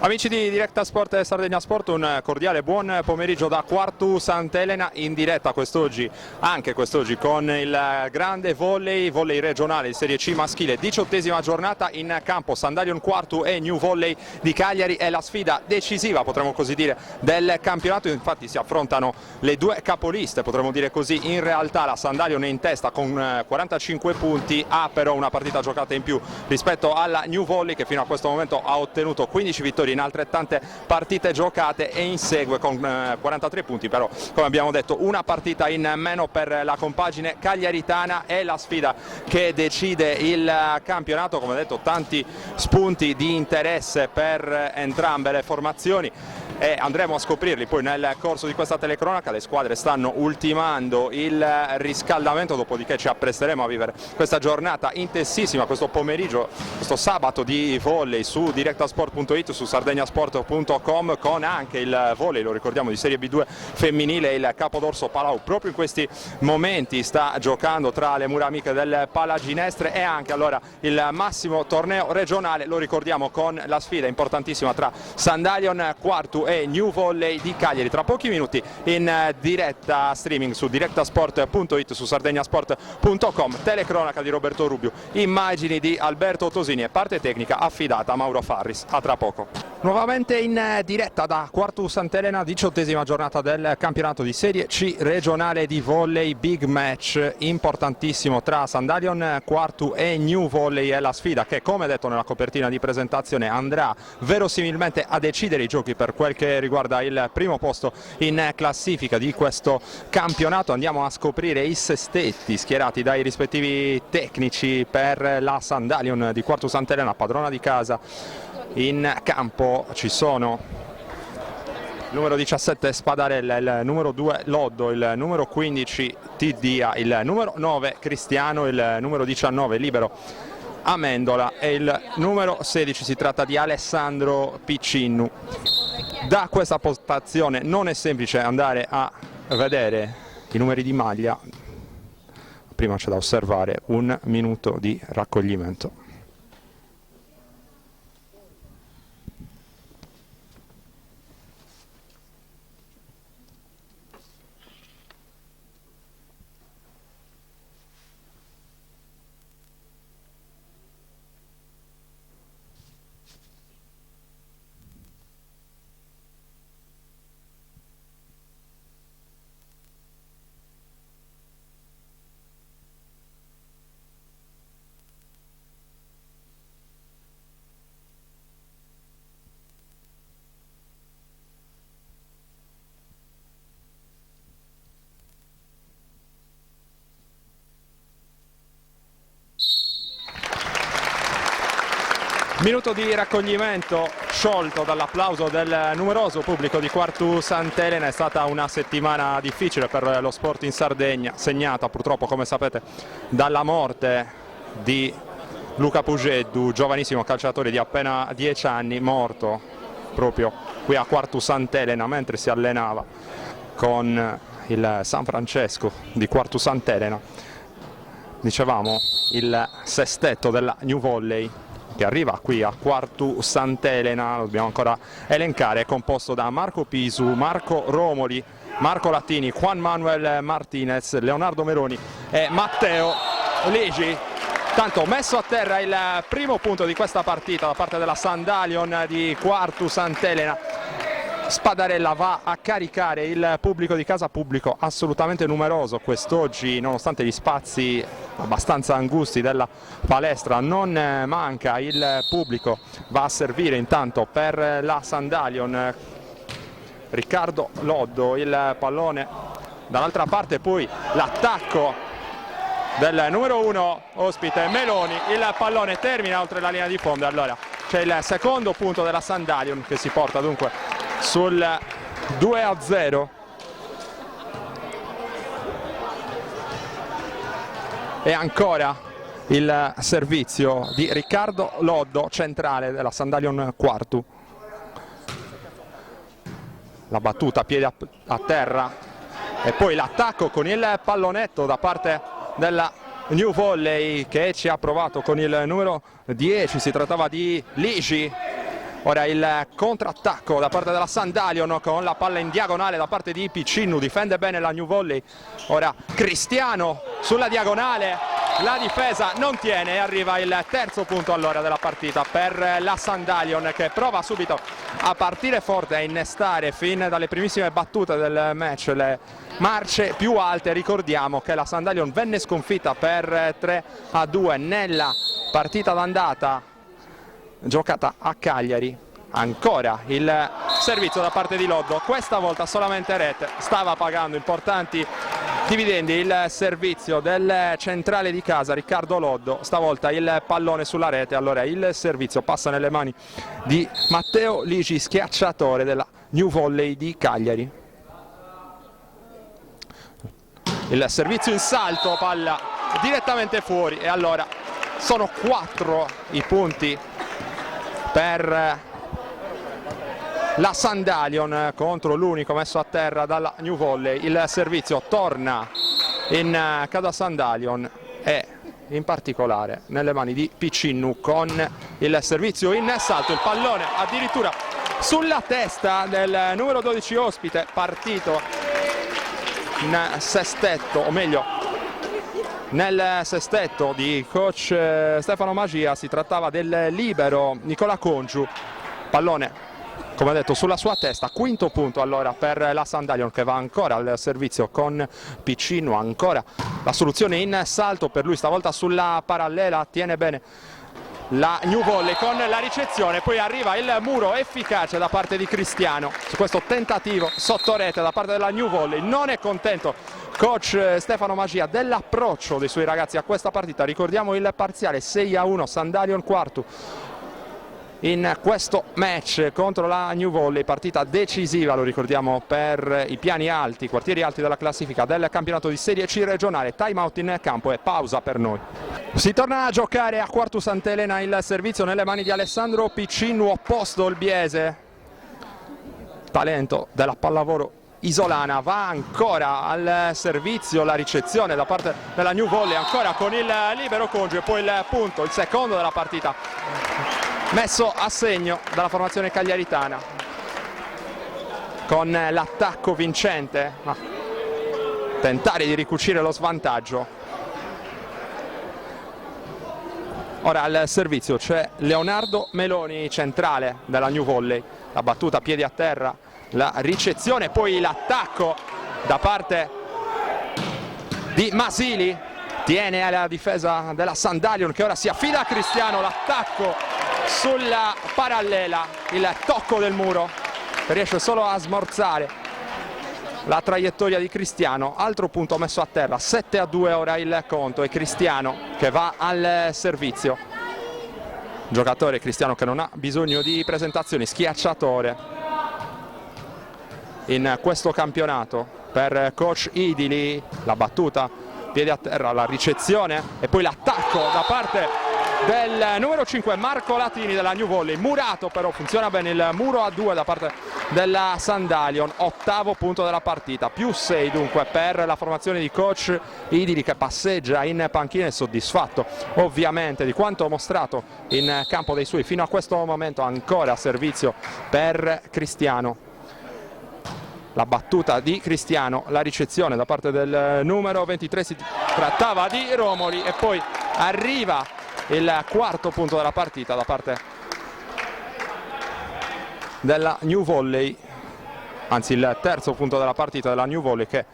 Amici di Directa Sport e Sardegna Sport, un cordiale buon pomeriggio da Quartu Sant'Elena, in diretta anche quest'oggi con il grande volley regionale di Serie C maschile, 18ª giornata in campo. Sandalion Quartu e New Volley di Cagliari è la sfida decisiva, potremmo così dire, del campionato. Infatti si affrontano le due capoliste, potremmo dire così. In realtà la Sandalion è in testa con 45 punti, ha però una partita giocata in più rispetto alla New Volley, che fino a questo momento ha ottenuto 15 vittorie in altrettante partite giocate e insegue con 43 punti, però come abbiamo detto una partita in meno per la compagine cagliaritana. È la sfida che decide il campionato, come detto tanti spunti di interesse per entrambe le formazioni e andremo a scoprirli poi nel corso di questa telecronaca. Le squadre stanno ultimando il riscaldamento, dopodiché ci appresteremo a vivere questa giornata intensissima, questo pomeriggio, questo sabato di volley su directasport.it, su sardegnasport.com, con anche il volley, lo ricordiamo, di Serie B2 femminile. Il Capodorso Palau proprio in questi momenti sta giocando tra le mura amiche del Palaginestre, e anche allora il massimo torneo regionale, lo ricordiamo, con la sfida importantissima tra Sandalion Quartu e New Volley di Cagliari. Tra pochi minuti in diretta streaming su directasport.it, su sardegnasport.com, telecronaca di Roberto Rubio, immagini di Alberto Tosini e parte tecnica affidata a Mauro Farris. A tra poco. Nuovamente in diretta da Quartu Sant'Elena, 18ª giornata del campionato di Serie C regionale di volley. Big match importantissimo tra Sandalion Quartu e New Volley. È la sfida che, come detto nella copertina di presentazione, andrà verosimilmente a decidere i giochi per quel che riguarda il primo posto in classifica di questo campionato. Andiamo a scoprire i sestetti schierati dai rispettivi tecnici per la Sandalion di Quartu Sant'Elena, padrona di casa. In campo ci sono il numero 17 Spadarella, il numero 2 Loddo, il numero 15 Tiddia, il numero 9 Cristiano, il numero 19 libero Amendola e il numero 16 si tratta di Alessandro Piccinnu. Da questa postazione non è semplice andare a vedere i numeri di maglia, prima c'è da osservare un minuto di raccoglimento. Minuto di raccoglimento sciolto dall'applauso del numeroso pubblico di Quartu Sant'Elena. È stata una settimana difficile per lo sport in Sardegna, segnata purtroppo, come sapete, dalla morte di Luca Pugeddu, giovanissimo calciatore di appena 10 anni, morto proprio qui a Quartu Sant'Elena mentre si allenava con il San Francesco di Quartu Sant'Elena. Dicevamo il sestetto della New Volley che arriva qui a Quartu Sant'Elena, lo dobbiamo ancora elencare, è composto da Marco Pisu, Marco Romoli, Marco Lattini, Juan Manuel Martinez, Leonardo Meroni e Matteo Ligi. Tanto messo a terra il primo punto di questa partita da parte della Sandalion di Quartu Sant'Elena. Spadarella va a caricare il pubblico di casa, pubblico assolutamente numeroso quest'oggi, nonostante gli spazi abbastanza angusti della palestra, non manca il pubblico. Va a servire intanto per la Sandalion Riccardo Loddo, il pallone dall'altra parte, poi l'attacco del numero 1 ospite Meloni, il pallone termina oltre la linea di fondo. Allora c'è il secondo punto della Sandalion che si porta dunque sul 2-0. E ancora il servizio di Riccardo Loddo, centrale della Sandalion Quartu. La battuta a piedi a terra e poi l'attacco con il pallonetto da parte della New Volley che ci ha provato con il numero 10, si trattava di Ligi. Ora il contrattacco da parte della Sandalion con la palla in diagonale da parte di Piccinu, difende bene la New Volley. Ora Cristiano sulla diagonale, la difesa non tiene e arriva il terzo punto allora della partita per la Sandalion, che prova subito a partire forte, a innestare fin dalle primissime battute del match le marce più alte. Ricordiamo che la Sandalion venne sconfitta per 3-2 nella partita d'andata giocata a Cagliari. Ancora il servizio da parte di Loddo, questa volta solamente rete, stava pagando importanti dividendi il servizio del centrale di casa Riccardo Loddo, stavolta il pallone sulla rete. Allora il servizio passa nelle mani di Matteo Ligi, schiacciatore della New Volley di Cagliari. Il servizio in salto, palla direttamente fuori e allora sono 4 i punti per la Sandalion contro l'unico messo a terra dalla New Volley. Il servizio torna in casa Sandalion e in particolare nelle mani di Piccinu con il servizio in salto, il pallone addirittura sulla testa del numero 12 ospite, partito in sestetto, o meglio nel sestetto di coach Stefano Magia. Si trattava del libero Nicola Congiu, pallone come detto sulla sua testa. Quinto punto allora per la Sandalion che va ancora al servizio con Piccino, ancora la soluzione in salto per lui, stavolta sulla parallela, tiene bene la New Volley con la ricezione, poi arriva il muro efficace da parte di Cristiano su questo tentativo sotto rete da parte della New Volley. Non è contento coach Stefano Magia dell'approccio dei suoi ragazzi a questa partita. Ricordiamo il parziale 6-1 Sandalion Quartu in questo match contro la New Volley, partita decisiva, lo ricordiamo, per i piani alti, quartieri alti della classifica del campionato di Serie C regionale. Time out in campo e pausa per noi. Si torna a giocare a Quartu Sant'Elena, il servizio nelle mani di Alessandro Piccinu, opposto il biese, talento della pallavolo isolana. Va ancora al servizio, la ricezione da parte della New Volley, ancora con il libero Congiu e poi il punto, il secondo della partita, messo a segno dalla formazione cagliaritana con l'attacco vincente, ma tentare di ricucire lo svantaggio. Ora al servizio c'è Leonardo Meloni, centrale della New Volley, la battuta a piedi a terra, la ricezione, poi l'attacco da parte di Masili, tiene alla difesa della Sandalion che ora si affida a Cristiano, l'attacco sulla parallela, il tocco del muro, riesce solo a smorzare la traiettoria di Cristiano. Altro punto messo a terra, 7-2 ora il conto e Cristiano che va al servizio. Giocatore Cristiano che non ha bisogno di presentazioni, schiacciatore in questo campionato per coach Idili. La battuta piedi a terra, la ricezione e poi l'attacco da parte del numero 5 Marco Latini della New Volley. Murato però, funziona bene il muro a 2 da parte della Sandalion, ottavo punto della partita, +6 dunque per la formazione di coach Idili, che passeggia in panchina e soddisfatto ovviamente di quanto mostrato in campo dei suoi fino a questo momento. Ancora servizio per Cristiano, la battuta di Cristiano, la ricezione da parte del numero 23, si trattava di Romoli, e poi arriva il quarto punto della partita da parte della New Volley, anzi il terzo punto della partita della New Volley, che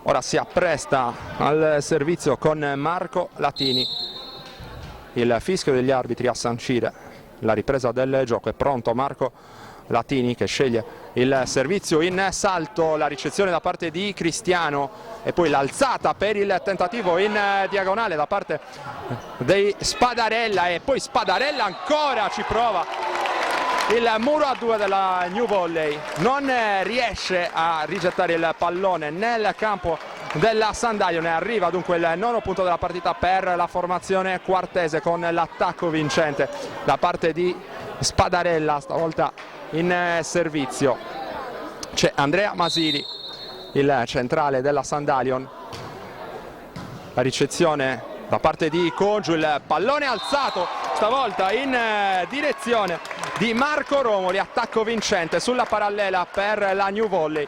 ora si appresta al servizio con Marco Latini. Il fischio degli arbitri a sancire la ripresa del gioco. È pronto Marco Latini, che sceglie il servizio in salto, la ricezione da parte di Cristiano e poi l'alzata per il tentativo in diagonale da parte dei Spadarella, e poi Spadarella ancora ci prova. Il muro a 2 della New Volley non riesce a rigettare il pallone nel campo della Sandalion, e arriva dunque il nono punto della partita per la formazione quartese, con l'attacco vincente da parte di Spadarella. Stavolta in servizio c'è Andrea Masili, il centrale della Sandalion. La ricezione da parte di Congiu, il pallone alzato stavolta in direzione di Marco Romoli, attacco vincente sulla parallela per la New Volley,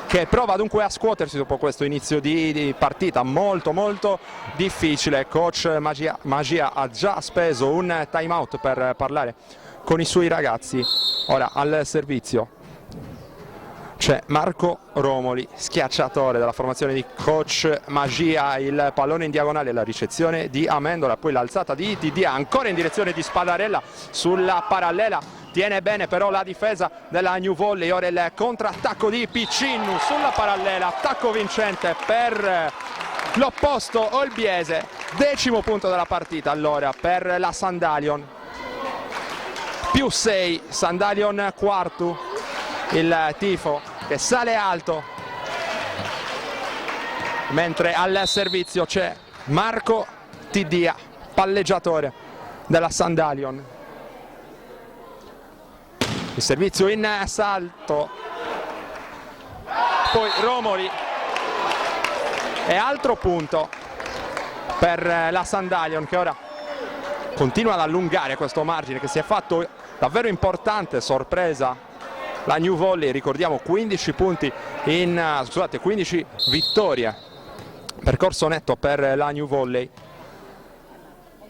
che prova dunque a scuotersi dopo questo inizio di partita molto difficile. Coach Magia ha già speso un time out per parlare con i suoi ragazzi. Ora al servizio c'è Marco Romoli, schiacciatore della formazione di coach Magia, il pallone in diagonale, la ricezione di Amendola, poi l'alzata di Tidia ancora in direzione di Spadarella sulla parallela. Tiene bene però la difesa della New Volley. Ora il contrattacco di Piccinnu sulla parallela, attacco vincente per l'opposto olbiese, decimo punto della partita allora per la Sandalion. +6, Sandalion quarto, il tifo che sale alto, mentre al servizio c'è Marco Tidia, palleggiatore della Sandalion. Il servizio in salto, poi Romoli, e altro punto per la Sandalion, che ora continua ad allungare questo margine che si è fatto davvero importante. Sorpresa la New Volley, ricordiamo 15 punti in, 15 vittorie, percorso netto per la New Volley,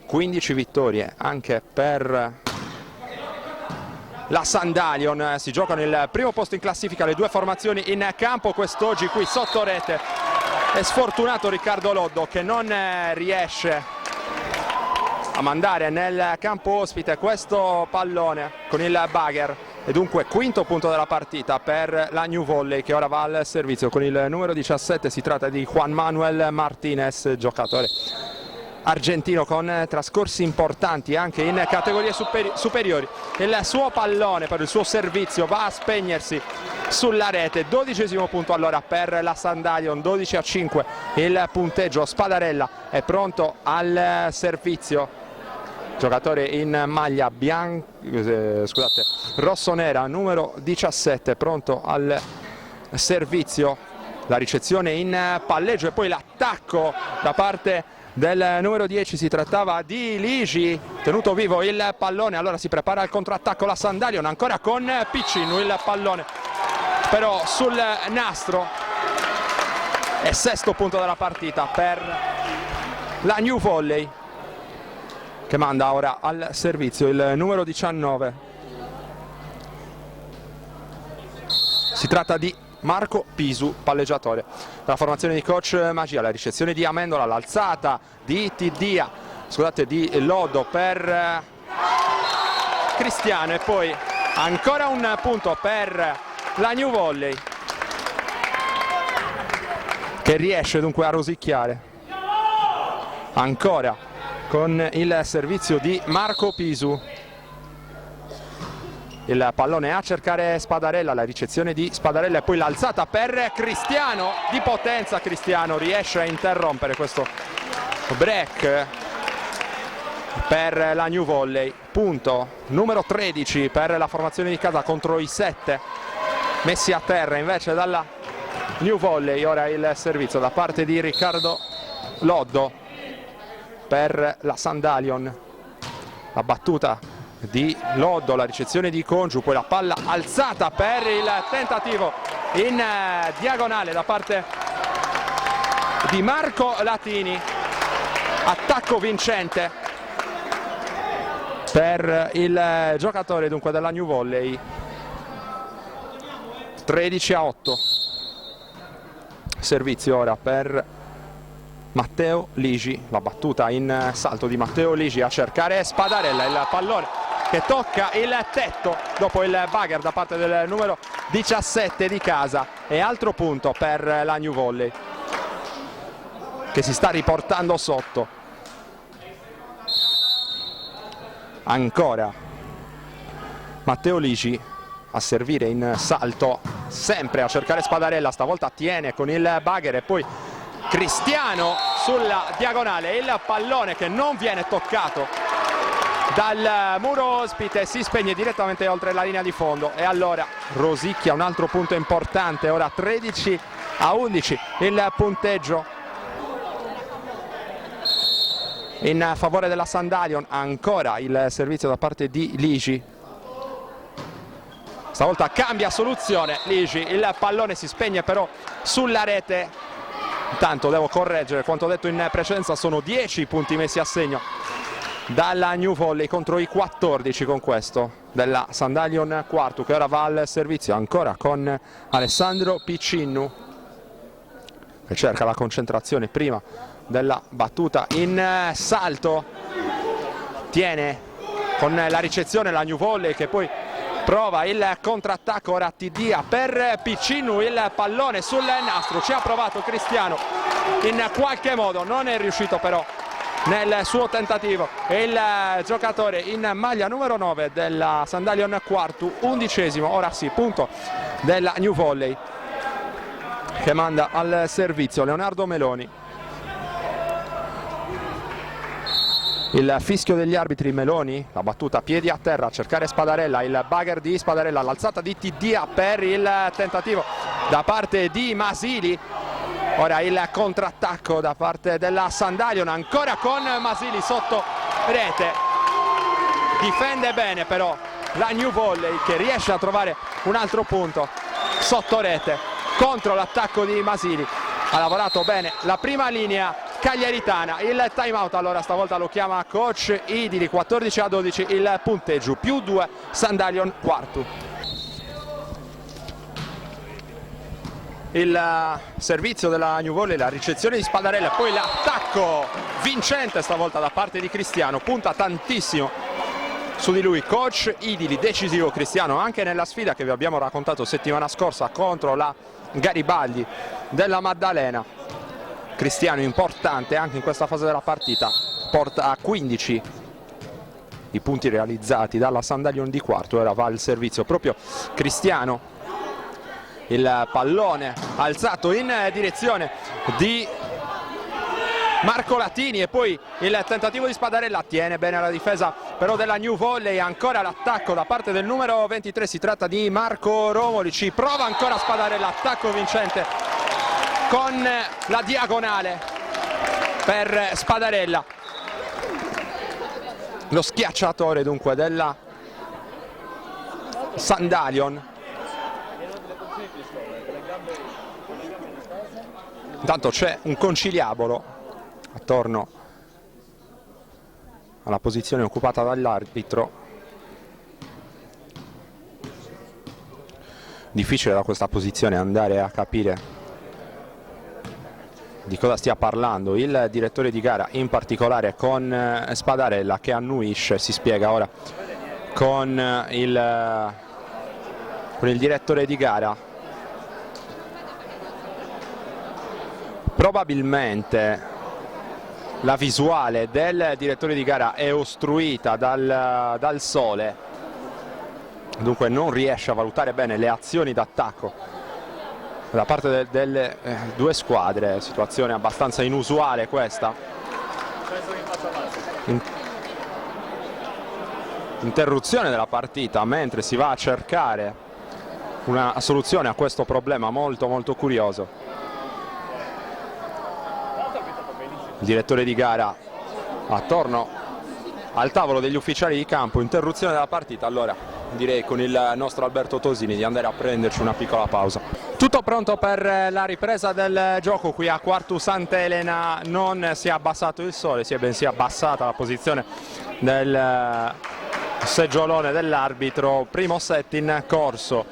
15 vittorie anche per la Sandalion. Si giocano il primo posto in classifica le due formazioni in campo quest'oggi. Qui sotto rete è sfortunato Riccardo Loddo, che non riesce a mandare nel campo ospite questo pallone con il bugger, e dunque quinto punto della partita per la New Volley, che ora va al servizio con il numero 17. Si tratta di Juan Manuel Martinez, giocatore argentino con trascorsi importanti anche in categorie superiori. Il suo pallone per il suo servizio va a spegnersi sulla rete. 12° punto allora per la Sandalion, 12-5 il punteggio. Spadarella è pronto al servizio, giocatore in maglia rossonera, numero 17, pronto al servizio. La ricezione in palleggio e poi l'attacco da parte del numero 10, si trattava di Ligi, tenuto vivo il pallone. Allora si prepara il contrattacco la Sandalion, ancora con Piccinnu, il pallone però sul nastro, e sesto punto della partita per la New Volley, che manda ora al servizio il numero 19. Si tratta di Marco Pisu, palleggiatore della formazione di coach Magia. La ricezione di Amendola, l'alzata di Tidia, di Loddo per Cristiano, e poi ancora un punto per la New Volley, che riesce dunque a rosicchiare ancora con il servizio di Marco Pisu. Il pallone a cercare Spadarella, la ricezione di Spadarella e poi l'alzata per Cristiano, di potenza. Cristiano riesce a interrompere questo break per la New Volley, punto numero 13 per la formazione di casa contro i 7 messi a terra invece dalla New Volley. Ora il servizio da parte di Riccardo Loddo per la Sandalion, la battuta di Loddo, la ricezione di Congiu, poi la palla alzata per il tentativo in diagonale da parte di Marco Latini, attacco vincente per il giocatore dunque della New Volley. 13-8, servizio ora per Matteo Ligi, la battuta in salto di Matteo Ligi a cercare Spadarella, il pallone che tocca il tetto dopo il bugger da parte del numero 17 di casa, e altro punto per la New Volley che si sta riportando sotto. Ancora Matteo Ligi a servire in salto, sempre a cercare Spadarella, stavolta tiene con il bugger e poi Cristiano sulla diagonale, il pallone che non viene toccato dal muro ospite si spegne direttamente oltre la linea di fondo, e allora rosicchia un altro punto importante. Ora 13-11 il punteggio in favore della Sandalion. Ancora il servizio da parte di Ligi, stavolta cambia soluzione Ligi, il pallone si spegne però sulla rete. Intanto devo correggere quanto detto in precedenza, sono 10 punti messi a segno dalla New Volley contro i 14 con questo della Sandalion Quartu, che ora va al servizio ancora con Alessandro Piccinnu che cerca la concentrazione prima della battuta in salto. Tiene con la ricezione la New Volley che poi prova il contrattacco. Ora Tidia per Piccinnu, il pallone sul nastro, ci ha provato Cristiano in qualche modo, non è riuscito però nel suo tentativo. E il giocatore in maglia numero 9 della Sandalion Quartu, 11esimo, ora sì, punto della New Volley che manda al servizio Leonardo Meloni. Il fischio degli arbitri. Meloni, la battuta piedi a terra a cercare Spadarella, il bugger di Spadarella, l'alzata di Tidia per il tentativo da parte di Masili. Ora il contrattacco da parte della Sandalion, ancora con Masili sotto rete. Difende bene però la New Volley che riesce a trovare un altro punto sotto rete contro l'attacco di Masili. Ha lavorato bene la prima linea cagliaritana. Il time out allora stavolta lo chiama coach Idili. 14-12 il punteggio, più 2 Sandalion Quartu. Il servizio della New Volley, la ricezione di Spadarella, poi l'attacco vincente stavolta da parte di Cristiano, punta tantissimo su di lui coach Idili. Decisivo Cristiano anche nella sfida che vi abbiamo raccontato settimana scorsa contro la Garibaldi della Maddalena. Cristiano importante anche in questa fase della partita, porta a 15 i punti realizzati dalla Sandalion di Quartu. Ora va al servizio proprio Cristiano, il pallone alzato in direzione di Marco Latini e poi il tentativo di Spadarella. Tiene bene la difesa però della New Volley, ancora l'attacco da parte del numero 23, si tratta di Marco Romoli, ci prova ancora Spadarella, attacco vincente con la diagonale per Spadarella. Lo schiacciatore dunque della Sandalion. Intanto c'è un conciliabolo attorno alla posizione occupata dall'arbitro. Difficile da questa posizione andare a capire di cosa stia parlando il direttore di gara, in particolare con Spadarella che annuisce. Si spiega ora con il direttore di gara. Probabilmente la visuale del direttore di gara è ostruita dal sole, dunque non riesce a valutare bene le azioni d'attacco da parte delle due squadre. Situazione abbastanza inusuale questa. interruzione della partita mentre si va a cercare una soluzione a questo problema molto curioso. Il direttore di gara attorno al tavolo degli ufficiali di campo, interruzione della partita. Allora direi con il nostro Alberto Tosini di andare a prenderci una piccola pausa. Tutto pronto per la ripresa del gioco qui a Quartu Sant'Elena. Non si è abbassato il sole, si è bensì abbassata la posizione del seggiolone dell'arbitro. Primo set in corso,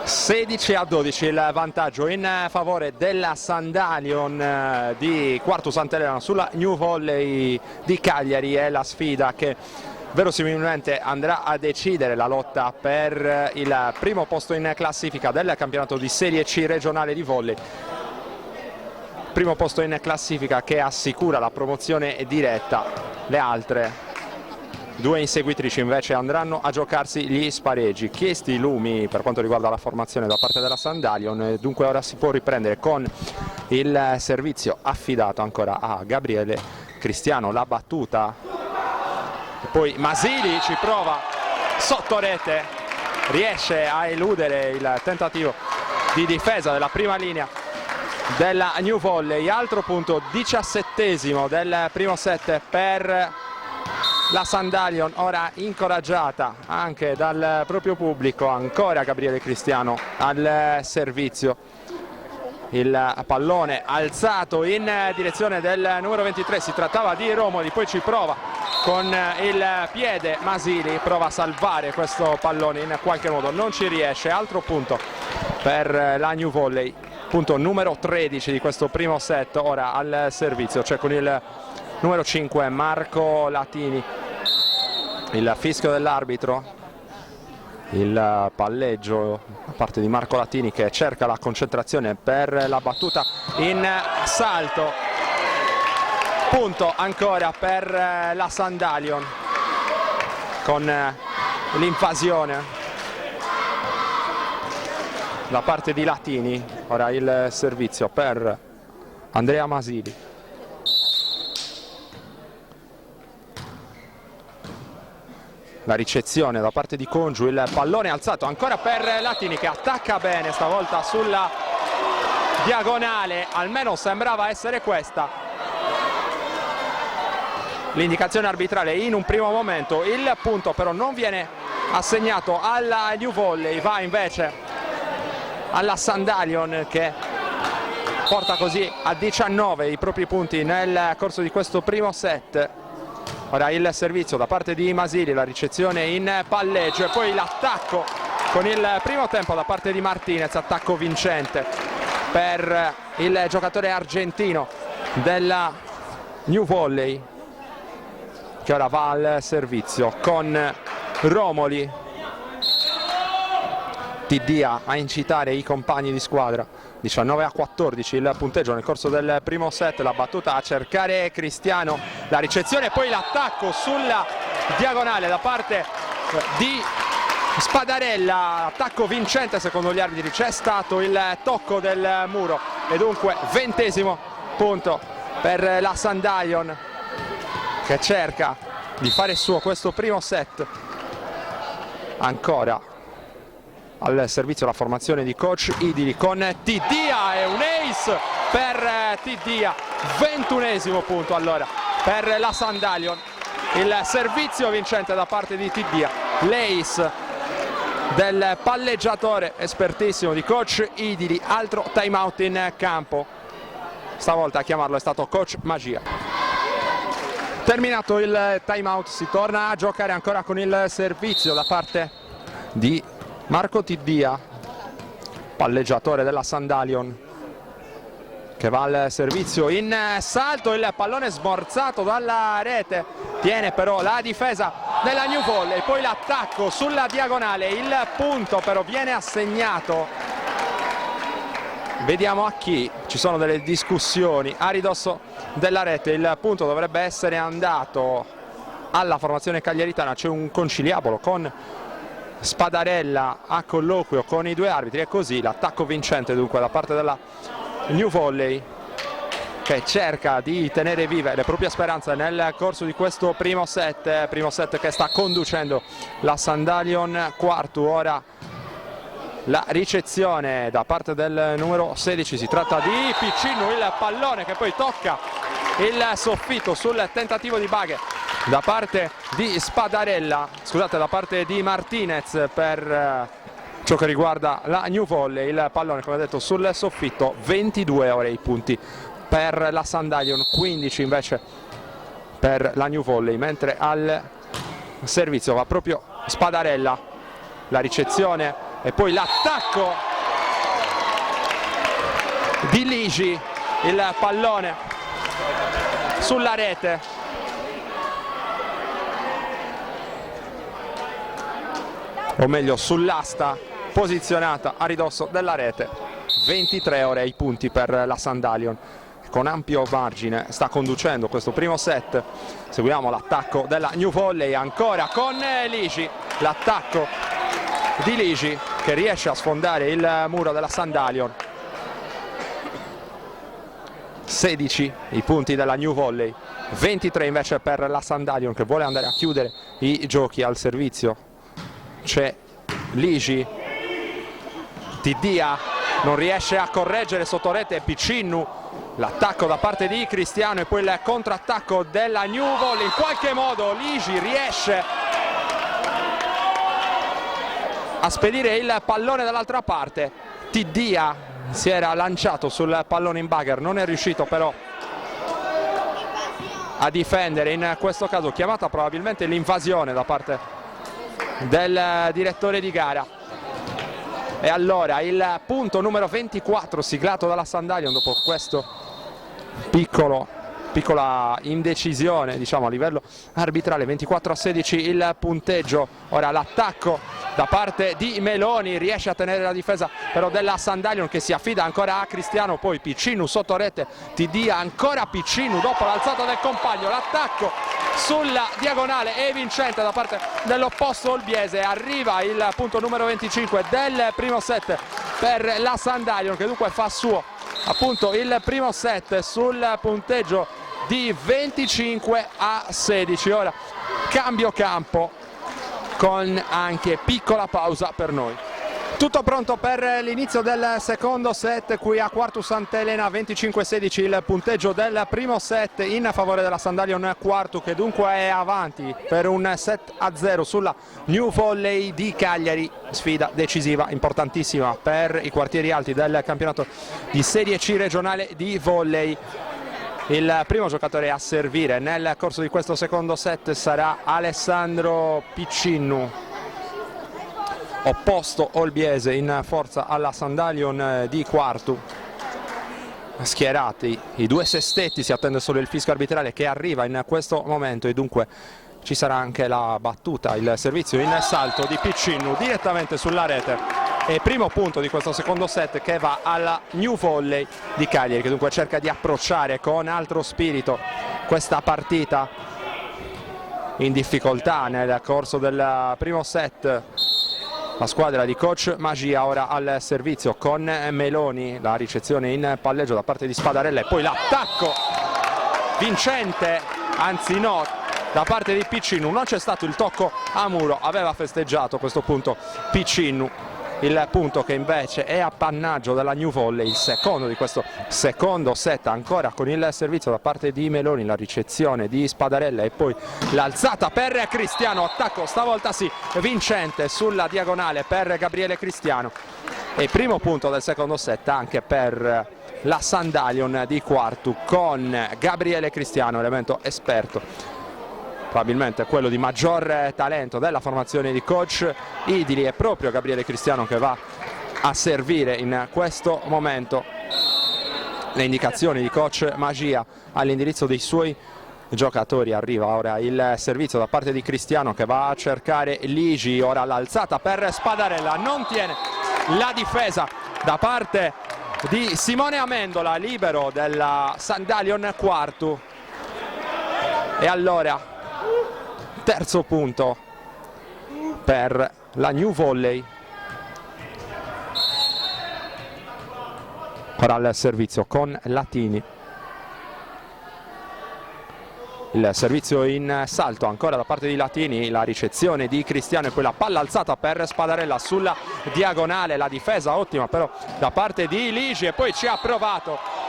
16-12 il vantaggio in favore della Sandalion di Quartu Sant'Elena sulla New Volley di Cagliari. È la sfida che verosimilmente andrà a decidere la lotta per il primo posto in classifica del campionato di Serie C regionale di volley. Primo posto in classifica che assicura la promozione diretta. Le altre due inseguitrici invece andranno a giocarsi gli spareggi. Chiesti i lumi per quanto riguarda la formazione da parte della Sandalion, dunque ora si può riprendere con il servizio affidato ancora a Gabriele Cristiano. La battuta, e poi Masili ci prova sotto rete, riesce a eludere il tentativo di difesa della prima linea della New Volley. Altro punto, 17esimo del primo set per la Sandalion, ora incoraggiata anche dal proprio pubblico. Ancora Gabriele Cristiano al servizio, il pallone alzato in direzione del numero 23, si trattava di Romoli, poi ci prova con il piede Masili, prova a salvare questo pallone, in qualche modo non ci riesce. Altro punto per la New Volley, punto numero 13 di questo primo set. Ora al servizio c'è con il numero 5 Marco Latini. Il fischio dell'arbitro, il palleggio da parte di Marco Latini che cerca la concentrazione per la battuta in salto. Punto ancora per la Sandalion con l'invasione da parte di Latini. Ora il servizio per Andrea Masili. La ricezione da parte di Congiu, il pallone alzato ancora per Latini che attacca bene stavolta sulla diagonale, almeno sembrava essere questa l'indicazione arbitrale in un primo momento. Il punto però non viene assegnato alla New Volley, va invece alla Sandalion che porta così a 19 i propri punti nel corso di questo primo set. Ora il servizio da parte di Masili, la ricezione in palleggio e poi l'attacco con il primo tempo da parte di Martinez, attacco vincente per il giocatore argentino della New Volley che ora va al servizio con Romoli. Tiddia a incitare i compagni di squadra. 19-14 il punteggio nel corso del primo set. La battuta a cercare Cristiano, la ricezione e poi l'attacco sulla diagonale da parte di Spadarella, attacco vincente secondo gli arbitri. C'è stato il tocco del muro e dunque 20esimo punto per la Sandalion che cerca di fare suo questo primo set. Ancora al servizio la formazione di coach Idili con Tiddia e un ace per Tiddia. 21esimo punto allora per la Sandalion. Il servizio vincente da parte di Tiddia, l'ace del palleggiatore espertissimo di coach Idili. Altro time out in campo, stavolta a chiamarlo è stato coach Magia. Terminato il time out si torna a giocare ancora con il servizio da parte di Marco Tiddia, palleggiatore della Sandalion, che va al servizio in salto, il pallone smorzato dalla rete, tiene però la difesa della New Volley, poi l'attacco sulla diagonale, il punto però viene assegnato, vediamo a chi, ci sono delle discussioni a ridosso della rete, il punto dovrebbe essere andato alla formazione cagliaritana, c'è un conciliabolo con Spadarella a colloquio con i due arbitri e così l'attacco vincente dunque da parte della New Volley che cerca di tenere vive le proprie speranze nel corso di questo primo set che sta conducendo la Sandalion. Quartu, ora la ricezione da parte del numero 16, si tratta di Piccinu, il pallone che poi tocca il soffitto sul tentativo di bugger da parte di Spadarella, scusate, da parte di Martinez per ciò che riguarda la New Volley. Il pallone, come detto, sul soffitto. 22 ore i punti per la Sandalion, 15 invece per la New Volley, mentre al servizio va proprio Spadarella. La ricezione e poi l'attacco di Ligi, il pallone sulla rete, o meglio sull'asta posizionata a ridosso della rete. 23 ore i punti per la Sandalion, con ampio margine sta conducendo questo primo set. Seguiamo l'attacco della New Volley ancora con Ligi, l'attacco di Ligi che riesce a sfondare il muro della Sandalion. 16 i punti della New Volley, 23 invece per la Sandalion che vuole andare a chiudere i giochi. Al servizio c'è Ligi, Tiddia non riesce a correggere sotto rete Piccinu, l'attacco da parte di Cristiano e poi il contrattacco della New Volley. In qualche modo Ligi riesce a spedire il pallone dall'altra parte. Tiddia si era lanciato sul pallone in bugger, non è riuscito però a difendere. In questo caso chiamata probabilmente l'invasione da parte del direttore di gara. E allora il punto numero 24 siglato dalla Sandalion dopo questo piccola indecisione, diciamo, a livello arbitrale. 24-16 il punteggio. Ora l'attacco da parte di Meloni, riesce a tenere la difesa però della Sandalion che si affida ancora a Cristiano, poi Piccinu sotto rete, Tiddia ancora Piccinu dopo l'alzata del compagno, l'attacco sulla diagonale è vincente da parte dell'opposto olbiese. Arriva il punto numero 25 del primo set per la Sandalion che dunque fa suo appunto il primo set sul punteggio di 25-16. Ora cambio campo con anche piccola pausa per noi. Tutto pronto per l'inizio del secondo set qui a Quartu Sant'Elena. 25-16 il punteggio del primo set in favore della Sandalion Quartu, che dunque è avanti per un 7-0 sulla New Volley di Cagliari. Sfida decisiva, importantissima per i quartieri alti del campionato di Serie C regionale di volley. Il primo giocatore a servire nel corso di questo secondo set sarà Alessandro Piccinu, opposto olbiese in forza alla Sandalion di Quartu. Schierati i due sestetti, si attende solo il fischio arbitrale che arriva in questo momento e dunque ci sarà anche la battuta, il servizio in salto di Piccinu direttamente sulla rete. E primo punto di questo secondo set che va alla New Volley di Cagliari, che dunque cerca di approcciare con altro spirito questa partita. In difficoltà nel corso del primo set la squadra di coach Magia, ora al servizio con Meloni, la ricezione in palleggio da parte di Spadarella e poi l'attacco vincente, anzi no, da parte di Piccinu. Non c'è stato il tocco a muro, aveva festeggiato a questo punto Piccinu. Il punto che invece è appannaggio della New Volley, il secondo di questo secondo set, ancora con il servizio da parte di Meloni, la ricezione di Spadarella e poi l'alzata per Cristiano, attacco stavolta sì vincente sulla diagonale per Gabriele Cristiano. E primo punto del secondo set anche per la Sandalion di Quartu, con Gabriele Cristiano, elemento esperto, probabilmente quello di maggior talento della formazione di coach Idili. È proprio Gabriele Cristiano che va a servire in questo momento. Le indicazioni di coach Magia all'indirizzo dei suoi giocatori. Arriva ora il servizio da parte di Cristiano che va a cercare Ligi, ora l'alzata per Spadarella, non tiene la difesa da parte di Simone Amendola, libero della Sandalion Quartu. E allora terzo punto per la New Volley. Ora al servizio con Latini, il servizio in salto ancora da parte di Latini, la ricezione di Cristiano e poi la palla alzata per Spadarella sulla diagonale, la difesa ottima però da parte di Ligi e poi ci ha provato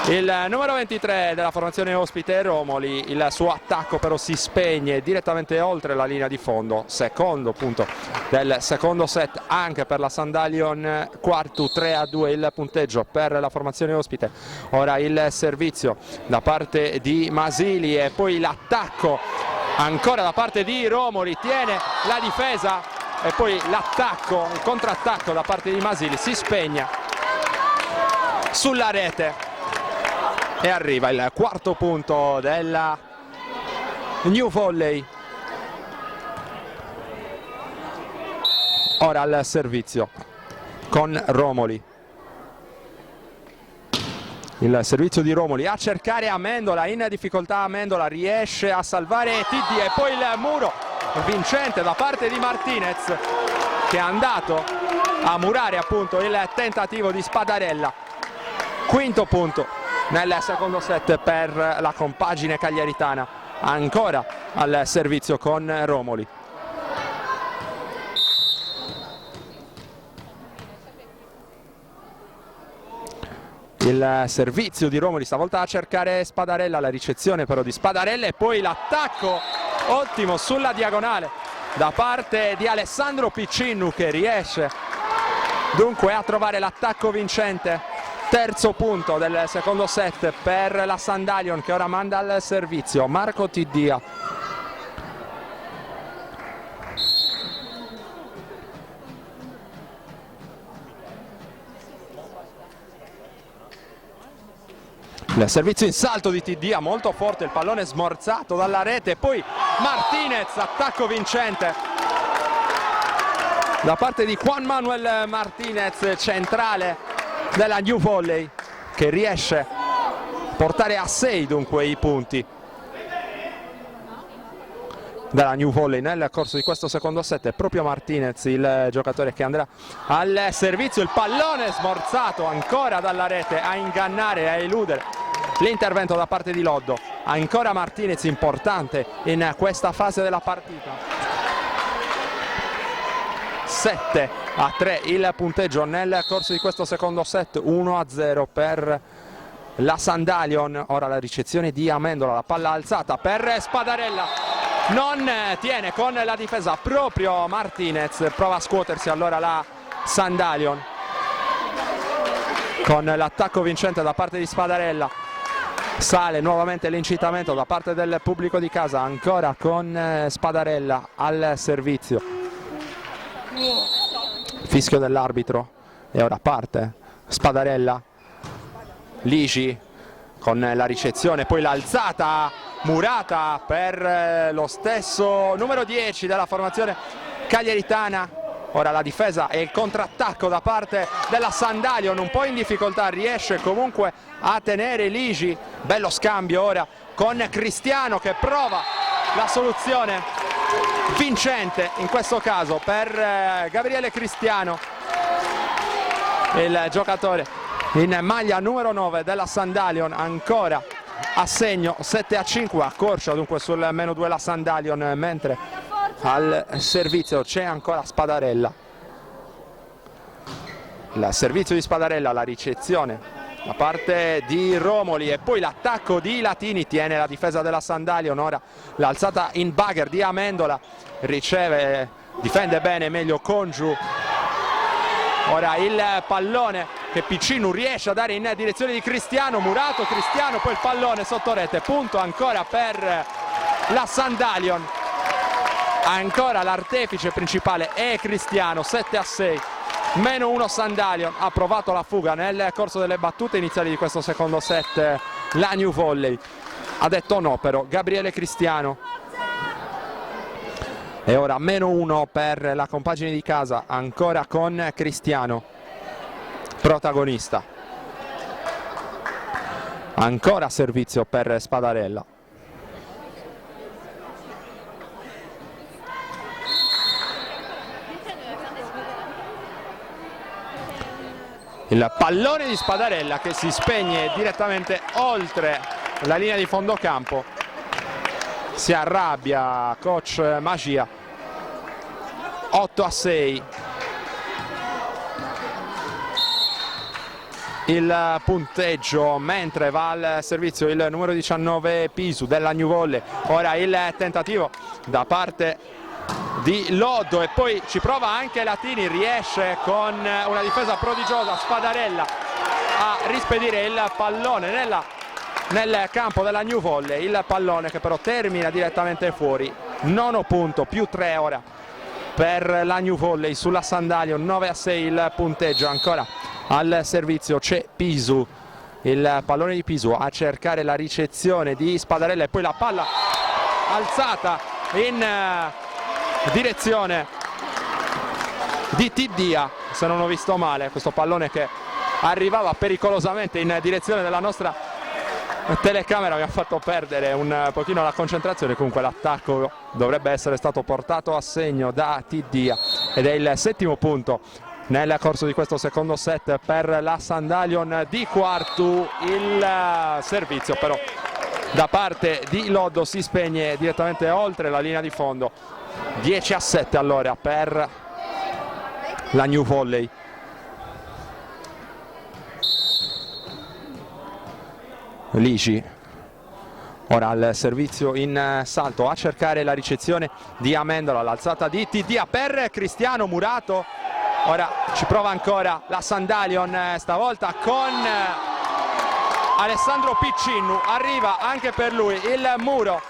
il numero 23 della formazione ospite Romoli. Il suo attacco però si spegne direttamente oltre la linea di fondo. Secondo punto del secondo set anche per la Sandalion. Quartu 3-2 il punteggio per la formazione ospite. Ora il servizio da parte di Masili e poi l'attacco ancora da parte di Romoli, tiene la difesa e poi l'attacco, il contrattacco da parte di Masili si spegne sulla rete. E arriva il quarto punto della New Volley. Ora al servizio con Romoli. Il servizio di Romoli a cercare Amendola, in difficoltà Amendola, riesce a salvare Tiddi e poi il muro vincente da parte di Martinez che è andato a murare appunto il tentativo di Spadarella. Quinto punto nel secondo set per la compagine cagliaritana, ancora al servizio con Romoli. Il servizio di Romoli stavolta a cercare Spadarella, la ricezione però di Spadarella e poi l'attacco ottimo sulla diagonale da parte di Alessandro Piccinnu che riesce dunque a trovare l'attacco vincente. Terzo punto del secondo set per la Sandalion che ora manda al servizio Marco Tiddia. Il servizio in salto di Tiddia molto forte, il pallone smorzato dalla rete, poi Martinez, attacco vincente da parte di Juan Manuel Martinez, centrale della New Volley, che riesce a portare a 6 dunque i punti della New Volley nel corso di questo secondo set. È proprio Martinez il giocatore che andrà al servizio, il pallone smorzato ancora dalla rete a ingannare e a eludere l'intervento da parte di Loddo. Ancora Martinez importante in questa fase della partita. 7-3 il punteggio nel corso di questo secondo set, 1-0 per la Sandalion. Ora la ricezione di Amendola, la palla alzata per Spadarella, non tiene con la difesa proprio Martinez, prova a scuotersi allora la Sandalion con l'attacco vincente da parte di Spadarella. Sale nuovamente l'incitamento da parte del pubblico di casa, ancora con Spadarella al servizio. Fischio dell'arbitro e ora parte Spadarella. Ligi con la ricezione, poi l'alzata murata per lo stesso numero 10 della formazione cagliaritana. Ora la difesa e il contrattacco da parte della Sandalion, un po' in difficoltà, riesce comunque a tenere Ligi. Bello scambio ora con Cristiano che prova la soluzione vincente in questo caso per Gabriele Cristiano, il giocatore in maglia numero 9 della Sandalion, ancora a segno 7-5, accorcia dunque sul -2 la Sandalion, mentre al servizio c'è ancora Spadarella. Il servizio di Spadarella, la ricezione da parte di Romoli e poi l'attacco di Latini, tiene la difesa della Sandalion. Ora l'alzata in bugger di Amendola, riceve, difende bene meglio Congiu. Ora il pallone che Piccinnu riesce a dare in direzione di Cristiano, murato Cristiano, poi il pallone sotto rete, punto ancora per la Sandalion. Ancora l'artefice principale è Cristiano, 7-6. -1 Sandalion, ha provato la fuga nel corso delle battute iniziali di questo secondo set. La New Volley ha detto no però Gabriele Cristiano. E ora -1 per la compagine di casa, ancora con Cristiano protagonista. Ancora servizio per Spadarella. Il pallone di Spadarella che si spegne direttamente oltre la linea di fondo campo. si arrabbia coach Magia. 8-6 il punteggio, mentre va al servizio il numero 19 Pisu della New Volley. Ora il tentativo da parte di Loddo e poi ci prova anche Latini, riesce con una difesa prodigiosa Spadarella a rispedire il pallone nel campo della New Volley, il pallone che però termina direttamente fuori. Nono punto, più 3 ora per la New Volley sulla Sandalion. 9-6 il punteggio. Ancora al servizio c'è Pisu, il pallone di Pisu a cercare la ricezione di Spadarella e poi la palla alzata in direzione di Tiddia, se non ho visto male, questo pallone che arrivava pericolosamente in direzione della nostra telecamera mi ha fatto perdere un pochino la concentrazione. Comunque l'attacco dovrebbe essere stato portato a segno da Tiddia ed è il settimo punto nel corso di questo secondo set per la Sandalion di Quartu. Il servizio però da parte di Loddo si spegne direttamente oltre la linea di fondo. 10-7 allora per la New Volley. Lici ora al servizio in salto a cercare la ricezione di Amendola, l'alzata di Tiddia per Cristiano Murato. Ora ci prova ancora la Sandalion, stavolta con Alessandro Piccinu, arriva anche per lui il muro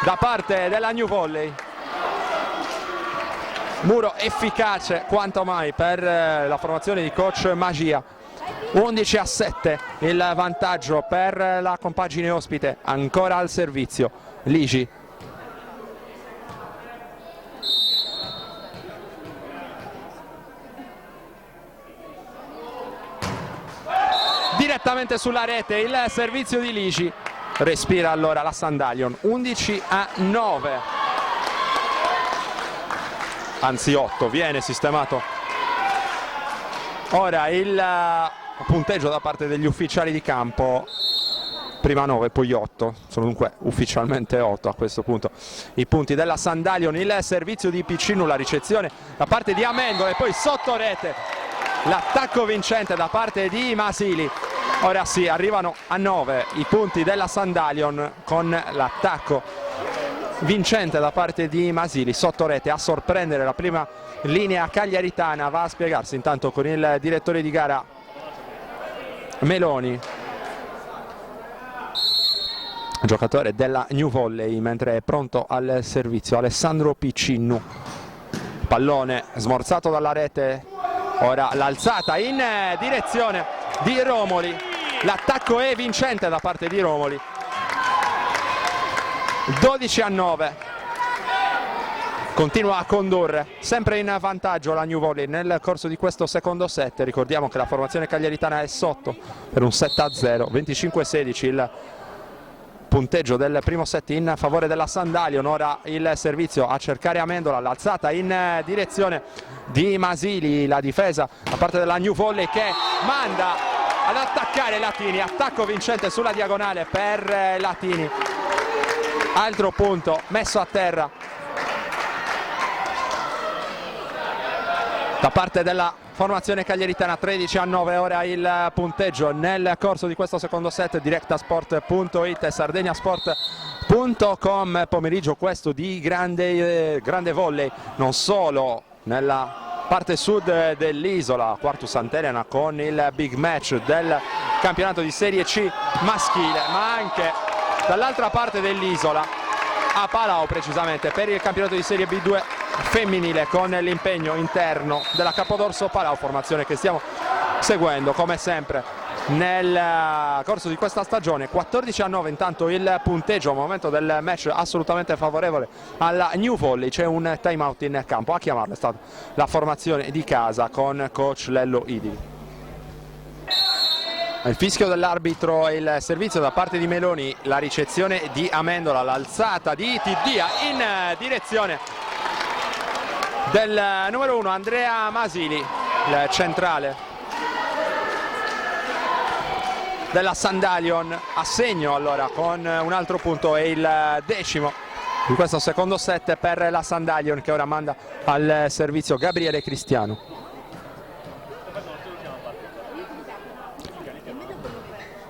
da parte della New Volley. Muro efficace quanto mai per la formazione di coach Magia. 11-7 il vantaggio per la compagine ospite, ancora al servizio Lici. Direttamente sulla rete il servizio di Lici, respira allora la Sandalion. 11-9, anzi 8, viene sistemato ora il punteggio da parte degli ufficiali di campo, prima 9 poi 8, sono dunque ufficialmente 8 a questo punto i punti della Sandalion. Il servizio di Piccinu, la ricezione da parte di Amendola e poi sotto rete l'attacco vincente da parte di Masili. Ora sì, arrivano a 9 i punti della Sandalion con l'attacco vincente da parte di Masili sotto rete a sorprendere la prima linea cagliaritana. Va a spiegarsi intanto con il direttore di gara Meloni, giocatore della New Volley, mentre è pronto al servizio Alessandro Piccinu. Pallone smorzato dalla rete, ora l'alzata in direzione di Romoli, l'attacco è vincente da parte di Romoli. 12-9, continua a condurre, sempre in vantaggio la New Volley nel corso di questo secondo set. Ricordiamo che la formazione cagliaritana è sotto per un 7-0, 25-16 il punteggio del primo set in favore della Sandalion. Ora il servizio a cercare Amendola, l'alzata in direzione di Masili, la difesa da parte della New Volley che manda ad attaccare Latini, attacco vincente sulla diagonale per Latini. Altro punto messo a terra da parte della formazione cagliaritana. 13-9 ora il punteggio nel corso di questo secondo set. Directasport.it e sardegnasport.com. Pomeriggio questo di grande volley, non solo nella parte sud dell'isola, Quartu Sant'Elena con il big match del campionato di Serie C maschile, ma anche dall'altra parte dell'isola, a Palau precisamente, per il campionato di Serie B2 femminile con l'impegno interno della Capodorso Palau, formazione che stiamo seguendo come sempre nel corso di questa stagione. 14-9 intanto il punteggio al momento del match, assolutamente favorevole alla New Volley. C'è un time out in campo, a chiamarlo è stata la formazione di casa con coach Lello Idi. Il fischio dell'arbitro e il servizio da parte di Meloni, la ricezione di Amendola, l'alzata di Tiddia in direzione del numero 1 Andrea Masili, il centrale della Sandalion. A segno allora con un altro punto, è il decimo di questo secondo set per la Sandalion, che ora manda al servizio Gabriele Cristiano.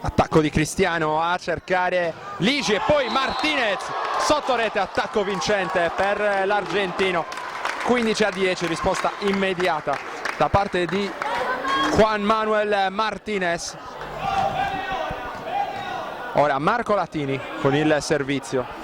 Attacco di Cristiano a cercare Ligi e poi Martinez sotto rete, attacco vincente per l'argentino. 15-10, risposta immediata da parte di Juan Manuel Martinez. Ora Marco Latini con il servizio.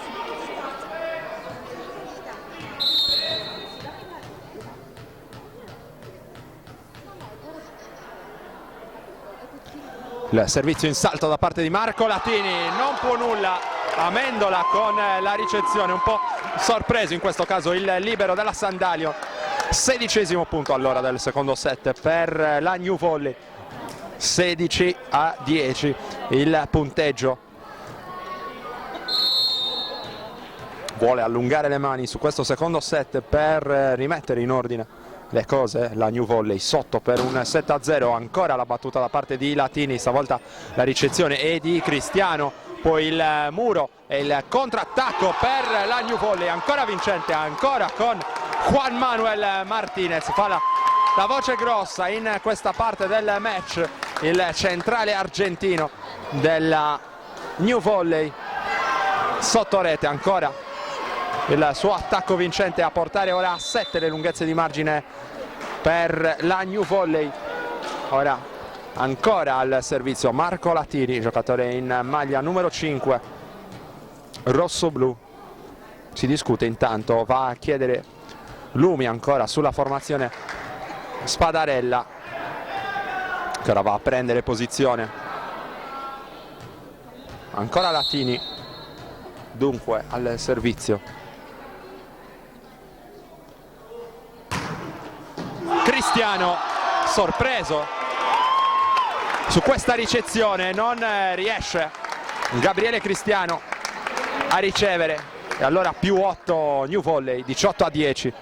Il servizio in salto da parte di Marco Latini, non può nulla Amendola con la ricezione, un po' sorpreso in questo caso il libero della Sandalion. 16° punto allora del secondo set per la New Volley. 16-10 il punteggio. Vuole allungare le mani su questo secondo set per rimettere in ordine le cose la New Volley, sotto per un 7-0. Ancora la battuta da parte di Latini, stavolta la ricezione è di Cristiano, poi il muro e il contrattacco per la New Volley, ancora vincente, ancora con Juan Manuel Martinez. Fa la voce grossa in questa parte del match il centrale argentino della New Volley. Sotto rete ancora il suo attacco vincente a portare ora a 7 le lunghezze di margine per la New Volley. Ora ancora al servizio Marco Latini, giocatore in maglia numero 5 rosso-blu. Si discute intanto, va a chiedere lumi ancora sulla formazione Spadarella, che ora va a prendere posizione. Ancora Latini dunque al servizio. Cristiano sorpreso su questa ricezione, non riesce Gabriele Cristiano a ricevere, e allora più 8 New Volley, 18-10.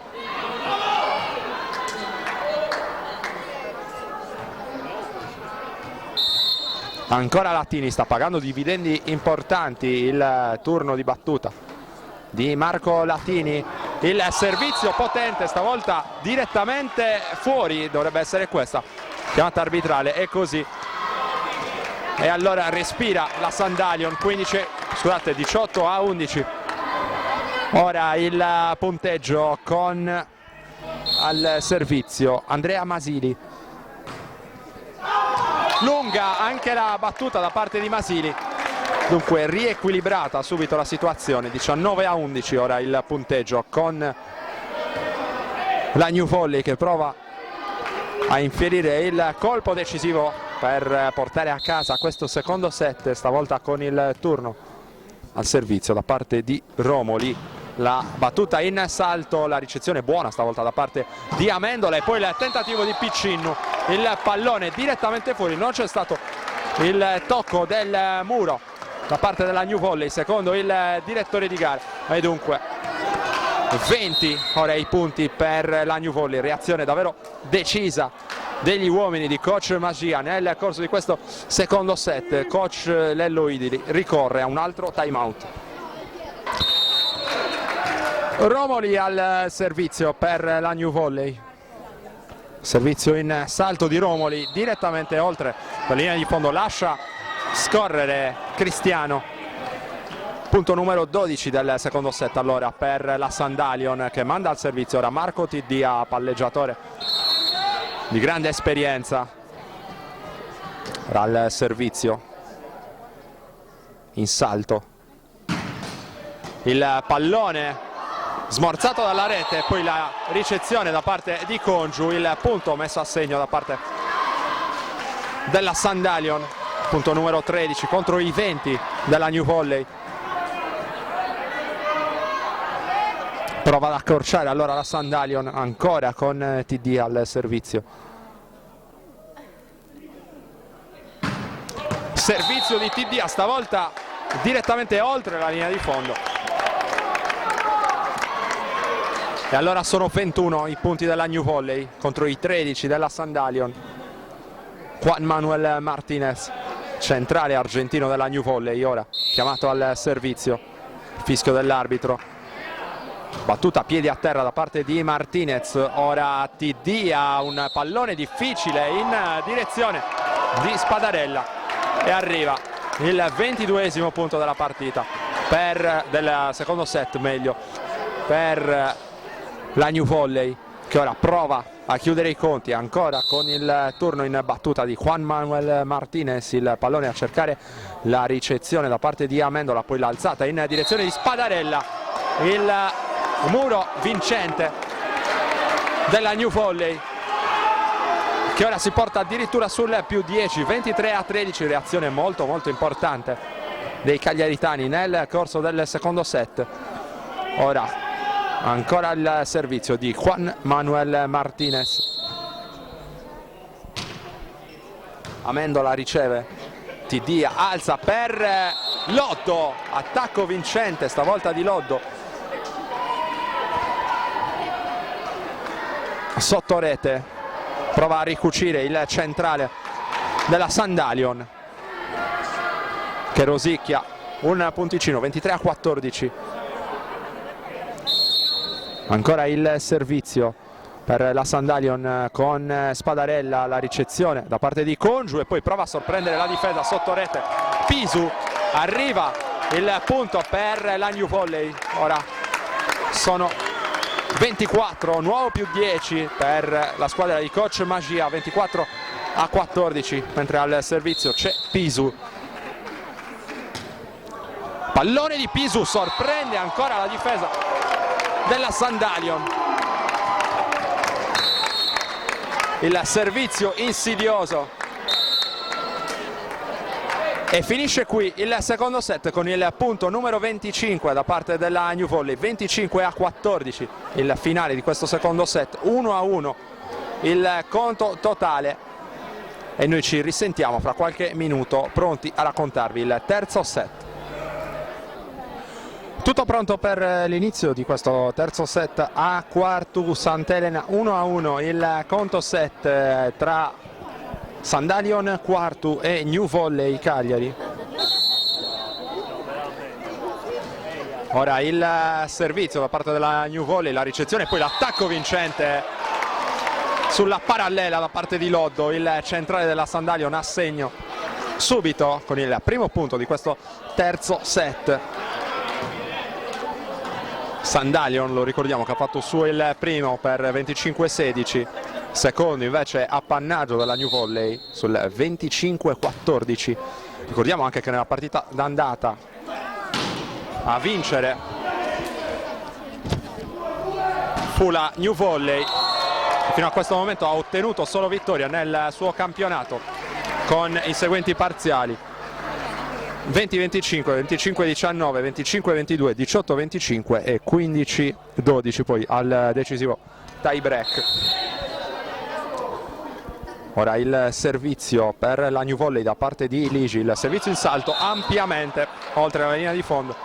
Ancora Latini sta pagando dividendi importanti, il turno di battuta di Marco Latini. Il servizio potente, stavolta direttamente fuori, dovrebbe essere questa chiamata arbitrale, è così. E allora respira la Sandalion, 18-11. Ora il punteggio con al servizio Andrea Masili. Lunga anche la battuta da parte di Masili, dunque riequilibrata subito la situazione. 19-11 ora il punteggio, con la New Volley che prova a infierire il colpo decisivo per portare a casa questo secondo set, stavolta con il turno al servizio da parte di Romoli. La battuta in salto, la ricezione buona stavolta da parte di Amendola, e poi il tentativo di Piccinnu, il pallone direttamente fuori, non c'è stato il tocco del muro da parte della New Volley secondo il direttore di gara, e dunque 20 ora i punti per la New Volley. Reazione davvero decisa degli uomini di coach Magia nel corso di questo secondo set. Coach Lello Idili ricorre a un altro time out. Romoli al servizio per la New Volley. Servizio in salto di Romoli direttamente oltre la linea di fondo, lascia scorrere Cristiano. Punto numero 12 del secondo set allora per la Sandalion, che manda al servizio ora Marco Tiddia, palleggiatore di grande esperienza. Ora al servizio in salto, il pallone smorzato dalla rete, poi la ricezione da parte di Congiu, il punto messo a segno da parte della Sandalion. Punto numero 13 contro i 20 della New Volley. Prova ad accorciare allora la Sandalion, ancora con TD al servizio. Servizio di TD, stavolta direttamente oltre la linea di fondo. E allora sono 21 i punti della New Volley contro i 13 della Sandalion. Juan Manuel Martinez, centrale argentino della New Volley, ora chiamato al servizio. Fischio dell'arbitro. battuta a piedi a terra da parte di Martinez. Ora TD ha un pallone difficile in direzione di Spadarella e arriva il 22esimo punto della partita, del secondo set meglio, per la New Volley, che ora prova a chiudere i conti ancora con il turno in battuta di Juan Manuel Martinez. Il pallone a cercare la ricezione da parte di Amendola, poi l'alzata in direzione di Spadarella, il muro vincente della New Volley, che ora si porta addirittura sul più 10, 23-13, reazione molto importante dei cagliaritani nel corso del secondo set. Ora ancora il servizio di Juan Manuel Martinez. Amendola riceve, TD alza per Loddo, attacco vincente stavolta di Loddo. Sotto rete prova a ricucire il centrale della Sandalion, che rosicchia un punticino, 23-14. Ancora il servizio per la Sandalion con Spadarella, la ricezione da parte di Congiu e poi prova a sorprendere la difesa sotto rete. Pisu, arriva il punto per la New Volley. Ora sono 24, nuovo più 10 per la squadra di coach Magia, 24-14, mentre al servizio c'è Pisu. Pallone di Pisu, sorprende ancora la difesa della Sandalion. Il servizio insidioso, e finisce qui il secondo set con il punto numero 25 da parte della New Volley, 25-14 il finale di questo secondo set, 1-1 il conto totale, e noi ci risentiamo fra qualche minuto pronti a raccontarvi il terzo set. Tutto pronto per l'inizio di questo terzo set a Quartu Sant'Elena, 1-1 il conto set tra Sandalion Quartu e New Volley Cagliari. Ora il servizio da parte della New Volley, la ricezione e poi l'attacco vincente sulla parallela da parte di Loddo. Il centrale della Sandalion a segno subito con il primo punto di questo terzo set. Sandalion, lo ricordiamo, che ha fatto su il primo per 25-16, secondo invece appannaggio della New Volley sul 25-14. Ricordiamo anche che nella partita d'andata a vincere fu la New Volley, fino a questo momento ha ottenuto solo vittoria nel suo campionato con i seguenti parziali: 20-25, 25-19, 25-22, 18-25 e 15-12 poi al decisivo tie break. Ora il servizio per la New Volley da parte di Ligi, il servizio in salto ampiamente oltre la linea di fondo,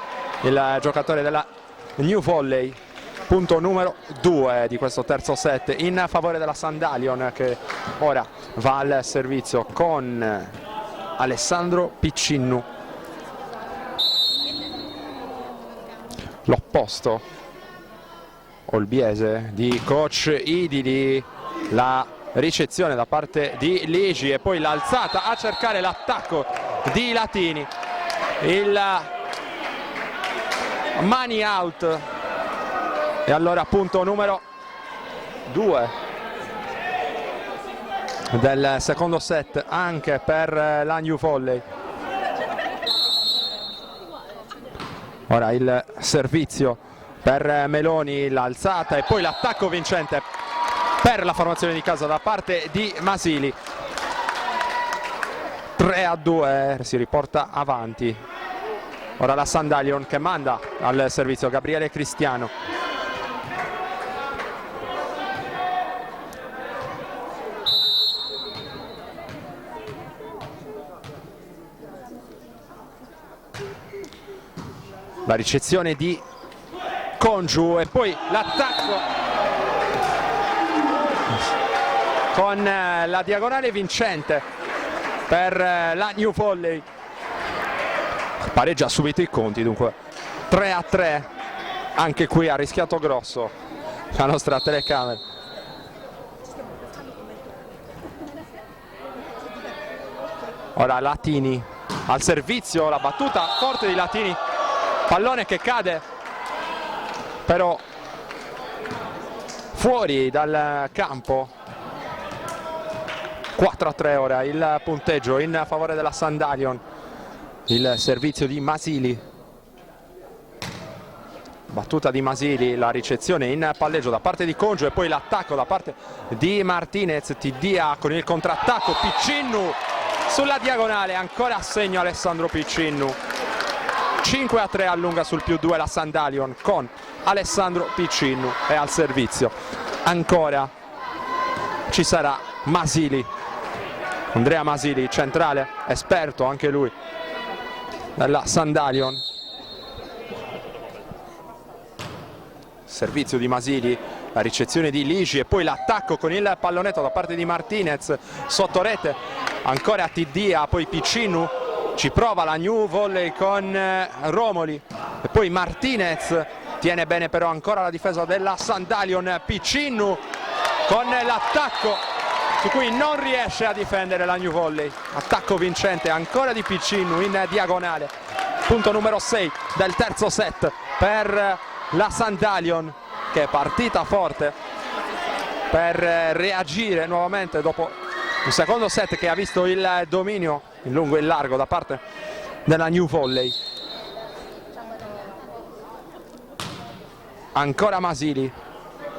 il giocatore della New Volley, punto numero 2 di questo terzo set in favore della Sandalion, che ora va al servizio con Alessandro Piccinnu. L'opposto olbiese di coach Idili, la ricezione da parte di Ligi e poi l'alzata a cercare l'attacco di Latini, il money out, e allora punto numero 2 del secondo set anche per la New Volley. Ora il servizio per Meloni, l'alzata e poi l'attacco vincente per la formazione di casa da parte di Masili. 3-2, si riporta avanti. Ora la Sandalion che manda al servizio Gabriele Cristiano. La ricezione di Congiu e poi l'attacco con la diagonale vincente per la New Volley. Pareggia subito i conti, dunque 3-3 anche qui ha rischiato grosso la nostra telecamera. Ora Latini al servizio, la battuta forte di Latini, pallone che cade però fuori dal campo. 4-3 ora il punteggio in favore della Sandalion. Il servizio di Masili, battuta di Masili, la ricezione in palleggio da parte di Congio e poi l'attacco da parte di Martinez. Tiddia con il contrattacco, Piccinnu sulla diagonale, ancora a segno Alessandro Piccinnu. 5-3 allunga sul +2 la Sandalion con Alessandro Piccinnu e al servizio ancora ci sarà Masili, Andrea Masili, centrale, esperto anche lui della Sandalion. Servizio di Masili, la ricezione di Ligi e poi l'attacco con il pallonetto da parte di Martinez sotto rete, ancora a Tiddia, poi Piccinnu, ci prova la new volley con Romoli e poi Martinez tiene bene però ancora la difesa della Sandalion. Piccinnu con l'attacco su cui non riesce a difendere la new volley, attacco vincente ancora di Piccinnu in diagonale. Punto numero 6 del terzo set per la Sandalion, che è partita forte per reagire nuovamente dopo un secondo set che ha visto il dominio in lungo e in largo da parte della new volley. Ancora Masili,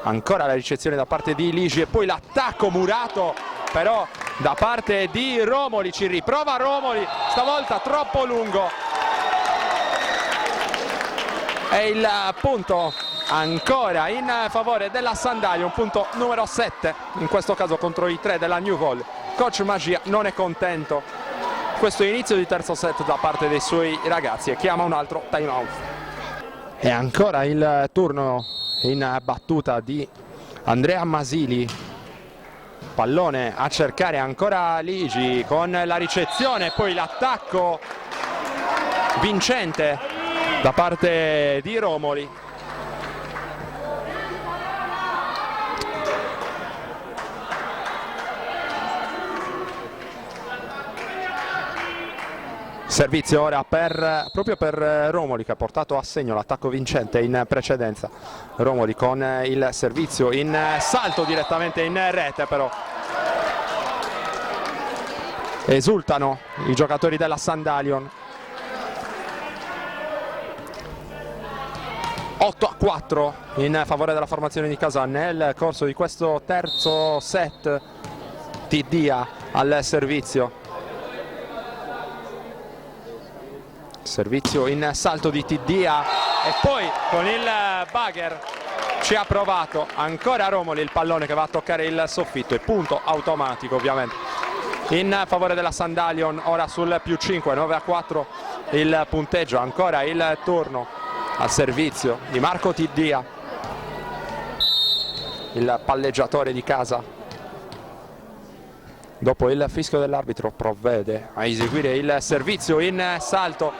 ancora la ricezione da parte di Ligi e poi l'attacco murato però da parte di Romoli, ci riprova Romoli, stavolta troppo lungo e il punto ancora in favore della Sandalion, punto numero 7 in questo caso contro i 3 della new volley. Coach Magia non è contento questo inizio di terzo set da parte dei suoi ragazzi e chiama un altro time out. E ancora il turno in battuta di Andrea Masili, pallone a cercare ancora Ligi con la ricezione e poi l'attacco vincente da parte di Romoli. Servizio ora proprio per Romoli, che ha portato a segno l'attacco vincente in precedenza. Romoli con il servizio in salto direttamente in rete, però esultano i giocatori della Sandalion. 8-4 in favore della formazione di casa nel corso di questo terzo set. Tiddia al servizio. Servizio in salto di Tiddia e poi con il bugger ci ha provato ancora Romoli, il pallone che va a toccare il soffitto e punto automatico ovviamente in favore della Sandalion. Ora sul +5, 9-4 il punteggio, ancora il turno al servizio di Marco Tiddia, il palleggiatore di casa. Dopo il fischio dell'arbitro provvede a eseguire il servizio in salto,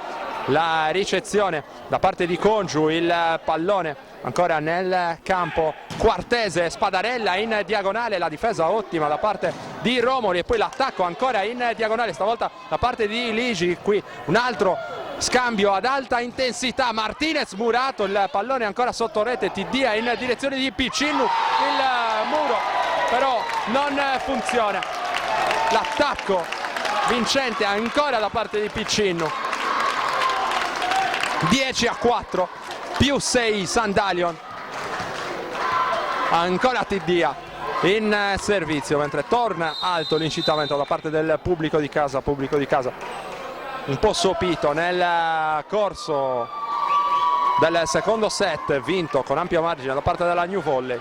la ricezione da parte di Congiu, il pallone ancora nel campo Quartese, Spadarella in diagonale, la difesa ottima da parte di Romoli e poi l'attacco ancora in diagonale, stavolta da parte di Ligi. Qui un altro scambio ad alta intensità, Martinez murato, il pallone ancora sotto rete, Tiddia in direzione di Piccinnu, il muro però non funziona. L'attacco vincente ancora da parte di Piccinnu. 10-4, +6 Sandalion. Ancora Tiddia in servizio, mentre torna alto l'incitamento da parte del pubblico di casa un po' sopito nel corso del secondo set, vinto con ampio margine da parte della new volley.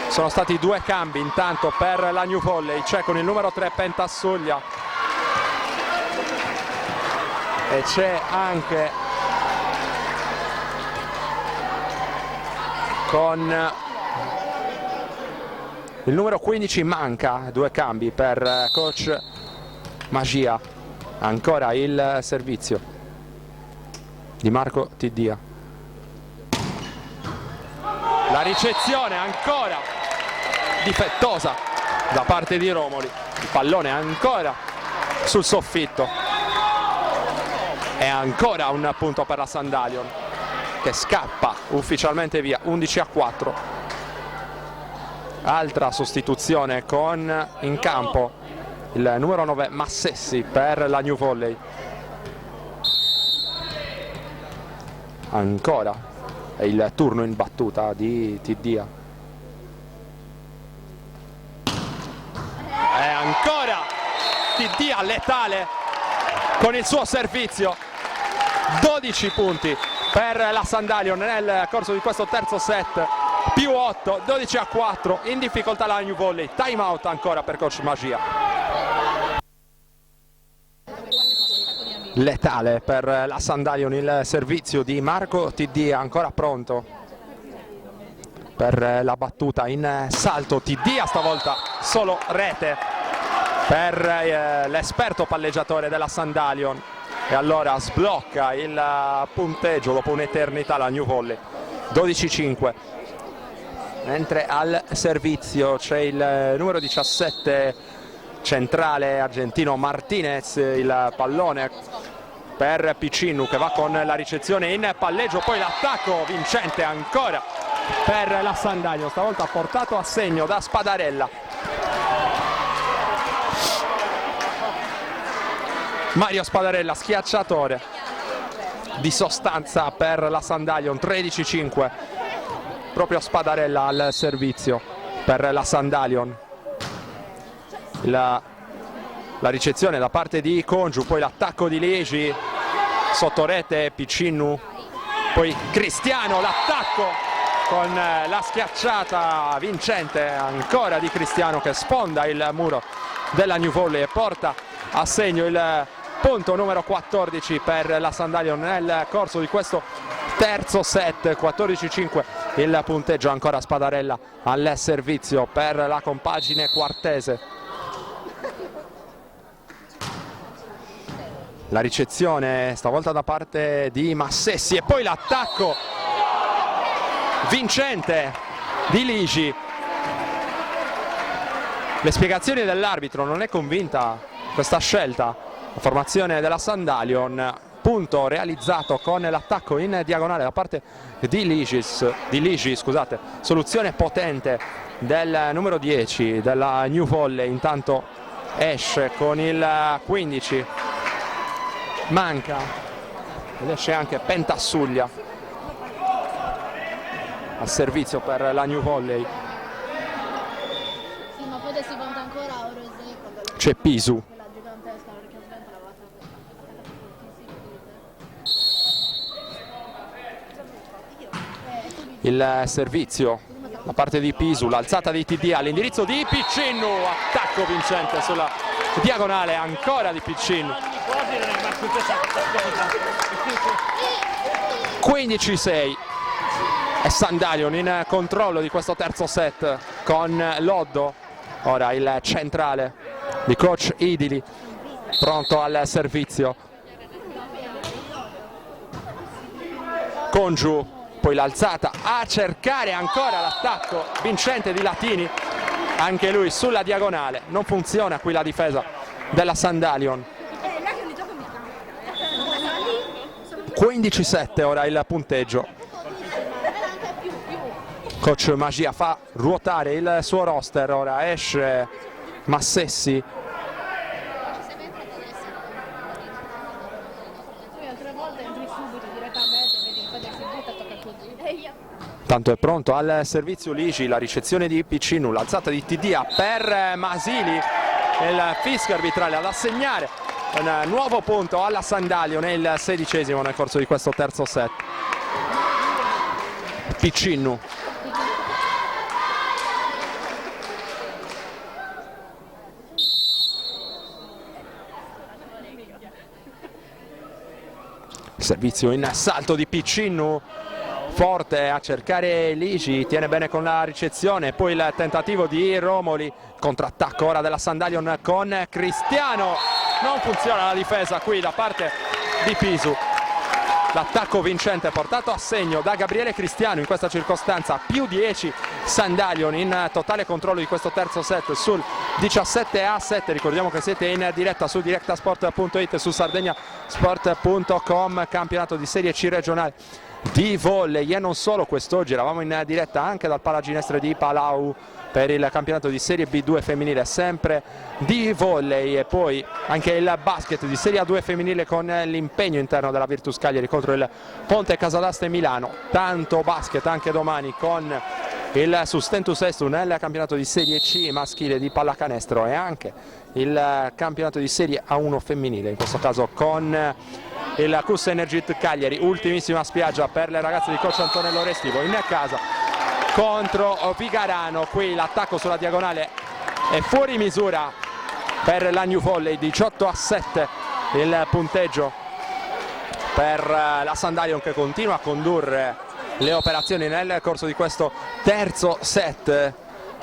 Sono stati 2 cambi intanto per la new volley, c'è con il numero 3 Pentassuglia e c'è anche con il numero 15 Manca, 2 cambi per coach Magia. Ancora il servizio di Marco Tiddia. La ricezione ancora difettosa da parte di Romoli, il pallone ancora sul soffitto e ancora un punto per la Sandalion che scappa ufficialmente via. 11-4. Altra sostituzione con in campo il numero 9 Massessi per la New Volley. Ancora è il turno in battuta di Tiddia. E ancora Tiddia letale con il suo servizio. 12 punti per la Sandalion nel corso di questo terzo set, più 8, 12-4, in difficoltà la New Volley. Time out ancora per coach Magia. Letale per la Sandalion il servizio di Marco Tiddia, ancora pronto per la battuta in salto. Tiddia stavolta solo rete per l'esperto palleggiatore della Sandalion e allora sblocca il punteggio dopo un'eternità la New Volley. 12-5. Mentre al servizio c'è il numero 17 centrale argentino Martinez, il pallone per Piccinnu che va con la ricezione in palleggio, poi l'attacco vincente ancora per la Sandalion, stavolta portato a segno da Spadarella. Mario Spadarella, schiacciatore di sostanza per la Sandalion. 13-5, proprio Spadarella al servizio per la Sandalion. La ricezione da parte di Congiu, poi l'attacco di Liegi, sotto rete Piccinnu, poi Cristiano, l'attacco con la schiacciata vincente ancora di Cristiano che sfonda il muro della New Volley e porta a segno il punto numero 14 per la Sandalion nel corso di questo terzo set. 14-5 il punteggio, ancora Spadarella al servizio per la compagine quartese. La ricezione stavolta da parte di Massessi e poi l'attacco vincente di Ligi. Le spiegazioni dell'arbitro, non è convinta questa scelta. La formazione della Sandalion, punto realizzato con l'attacco in diagonale da parte di Ligi, scusate. Soluzione potente del numero 10 della New Volley, intanto esce con il 15, manca ed esce anche Pentassuglia al servizio per la New Volley. C'è Pisu. Il servizio da parte di Pisu, l'alzata di TD all'indirizzo di Piccinnu, attacco vincente sulla diagonale ancora di Piccinnu. 15-6 e Sandalion in controllo di questo terzo set con Loddo, ora il centrale di coach Idili, pronto al servizio. Congiu, poi l'alzata a cercare ancora l'attacco vincente di Latini, anche lui sulla diagonale, non funziona qui la difesa della Sandalion. 15-7 ora il punteggio. Coach Magia fa ruotare il suo roster, ora esce Massessi. Tanto è pronto al servizio Ligi, la ricezione di Piccinnu, l'alzata di Tiddia per Masili, il fischio arbitrale ad assegnare un nuovo punto alla Sandalion, è il 16° nel corso di questo terzo set. Piccinnu. Servizio in salto di Piccinnu, forte a cercare Ligi, tiene bene con la ricezione, poi il tentativo di Romoli, contrattacco ora della Sandalion con Cristiano, non funziona la difesa qui da parte di Pisu. l'attacco vincente portato a segno da Gabriele Cristiano in questa circostanza, più 10 Sandalion in totale controllo di questo terzo set sul 17-7. Ricordiamo che siete in diretta su directasport.it e su sardegnasport.com, campionato di Serie C regionale di volley. E non solo, quest'oggi eravamo in diretta anche dal Palaginestre di Palau per il campionato di Serie B2 femminile sempre di volley, e poi anche il basket di Serie A2 femminile con l'impegno interno della Virtus Cagliari contro il Ponte Casadaste Milano. Tanto basket anche domani con il Sustentus Estu nel campionato di Serie C maschile di pallacanestro, e anche il campionato di Serie A1 femminile, in questo caso con il Cus Energit Cagliari. Ultimissima spiaggia per le ragazze di coach Antonello Restivo in casa contro Vigarano. Qui l'attacco sulla diagonale è fuori misura per la New Volley, 18-7 il punteggio per la Sandalion, che continua a condurre le operazioni nel corso di questo terzo set.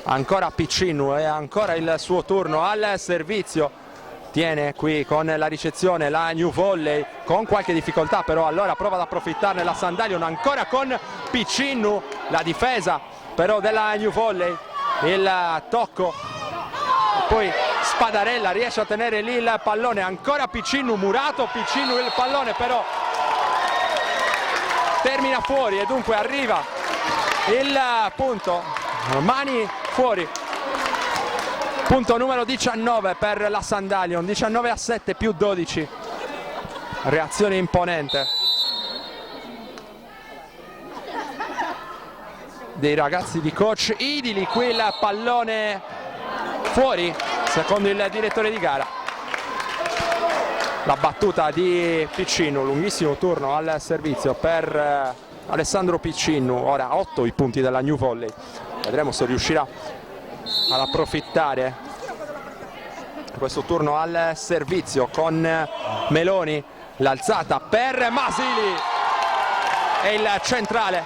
Ancora Piccinu e ancora il suo turno al servizio. Tiene qui con la ricezione la New Volley con qualche difficoltà, però allora prova ad approfittarne la Sandalion, ancora con Piccinu, la difesa però della New Volley, il tocco, poi Spadarella riesce a tenere lì il pallone, ancora Piccinu, murato Piccinu, il pallone però termina fuori e dunque arriva il punto, mani fuori. Punto numero 19 per la Sandalion, 19-7 più 12, reazione imponente dei ragazzi di coach Idili. Qui il pallone fuori secondo il direttore di gara. La battuta di Piccinu, lunghissimo turno al servizio per Alessandro Piccinu. Ora 8 i punti della New Volley, vedremo se riuscirà ad approfittare questo turno al servizio con Meloni. L'alzata per Masili e il centrale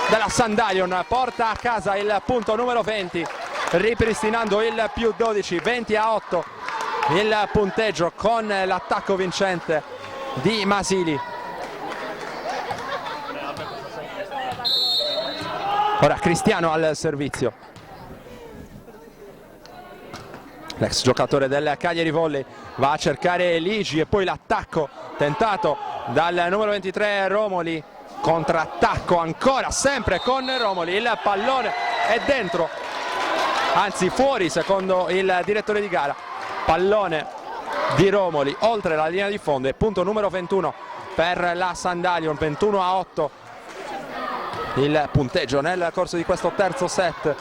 della Sandalion porta a casa il punto numero 20, ripristinando il più 12, 20-8 il punteggio con l'attacco vincente di Masili. Ora Cristiano al servizio, l'ex giocatore del Cagliari Volley va a cercare Ligi, e poi l'attacco tentato dal numero 23 Romoli, contrattacco ancora sempre con Romoli, il pallone è dentro, anzi fuori secondo il direttore di gara. Pallone di Romoli oltre la linea di fondo, e punto numero 21 per la Sandalion, 21-8 il punteggio nel corso di questo terzo set.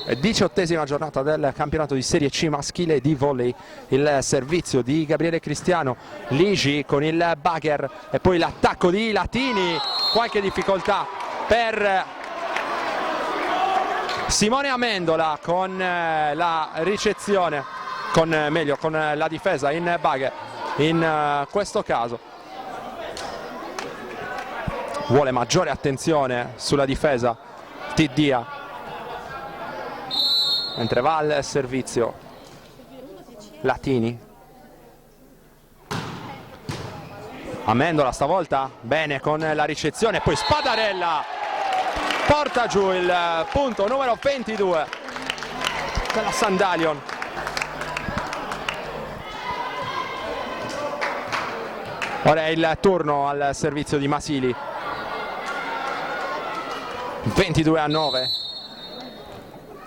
18ª giornata del campionato di Serie C maschile di volley. Il servizio di Gabriele Cristiano, Ligi con il bugger e poi l'attacco di Latini, qualche difficoltà per Simone Amendola con la ricezione, meglio con la difesa in bugger in questo caso. Vuole maggiore attenzione sulla difesa Tiddia, mentre va al servizio Latini. Amendola stavolta bene con la ricezione, poi Spadarella porta giù il punto numero 22 della Sandalion. Ora è il turno al servizio di Masili, 22-9.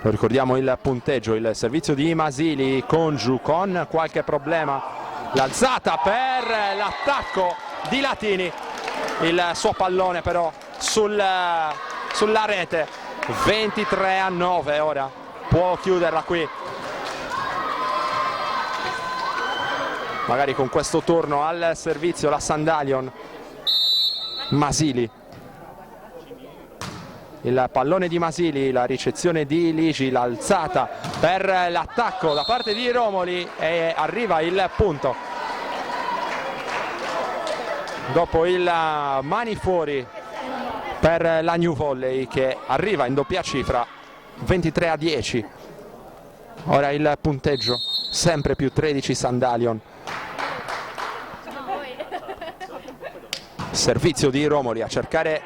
Lo ricordiamo il punteggio, il servizio di Masili con giù con qualche problema, l'alzata per l'attacco di Latini, il suo pallone però sulla rete, 23-9. Ora può chiuderla qui, magari con questo turno al servizio la Sandalion. Masili, il pallone di Masili, la ricezione di Ligi, l'alzata per l'attacco da parte di Romoli e arriva il punto dopo il mani fuori per la New Volley, che arriva in doppia cifra, 23-10. Ora il punteggio sempre più 13 Sandalion. servizio di Romoli a cercare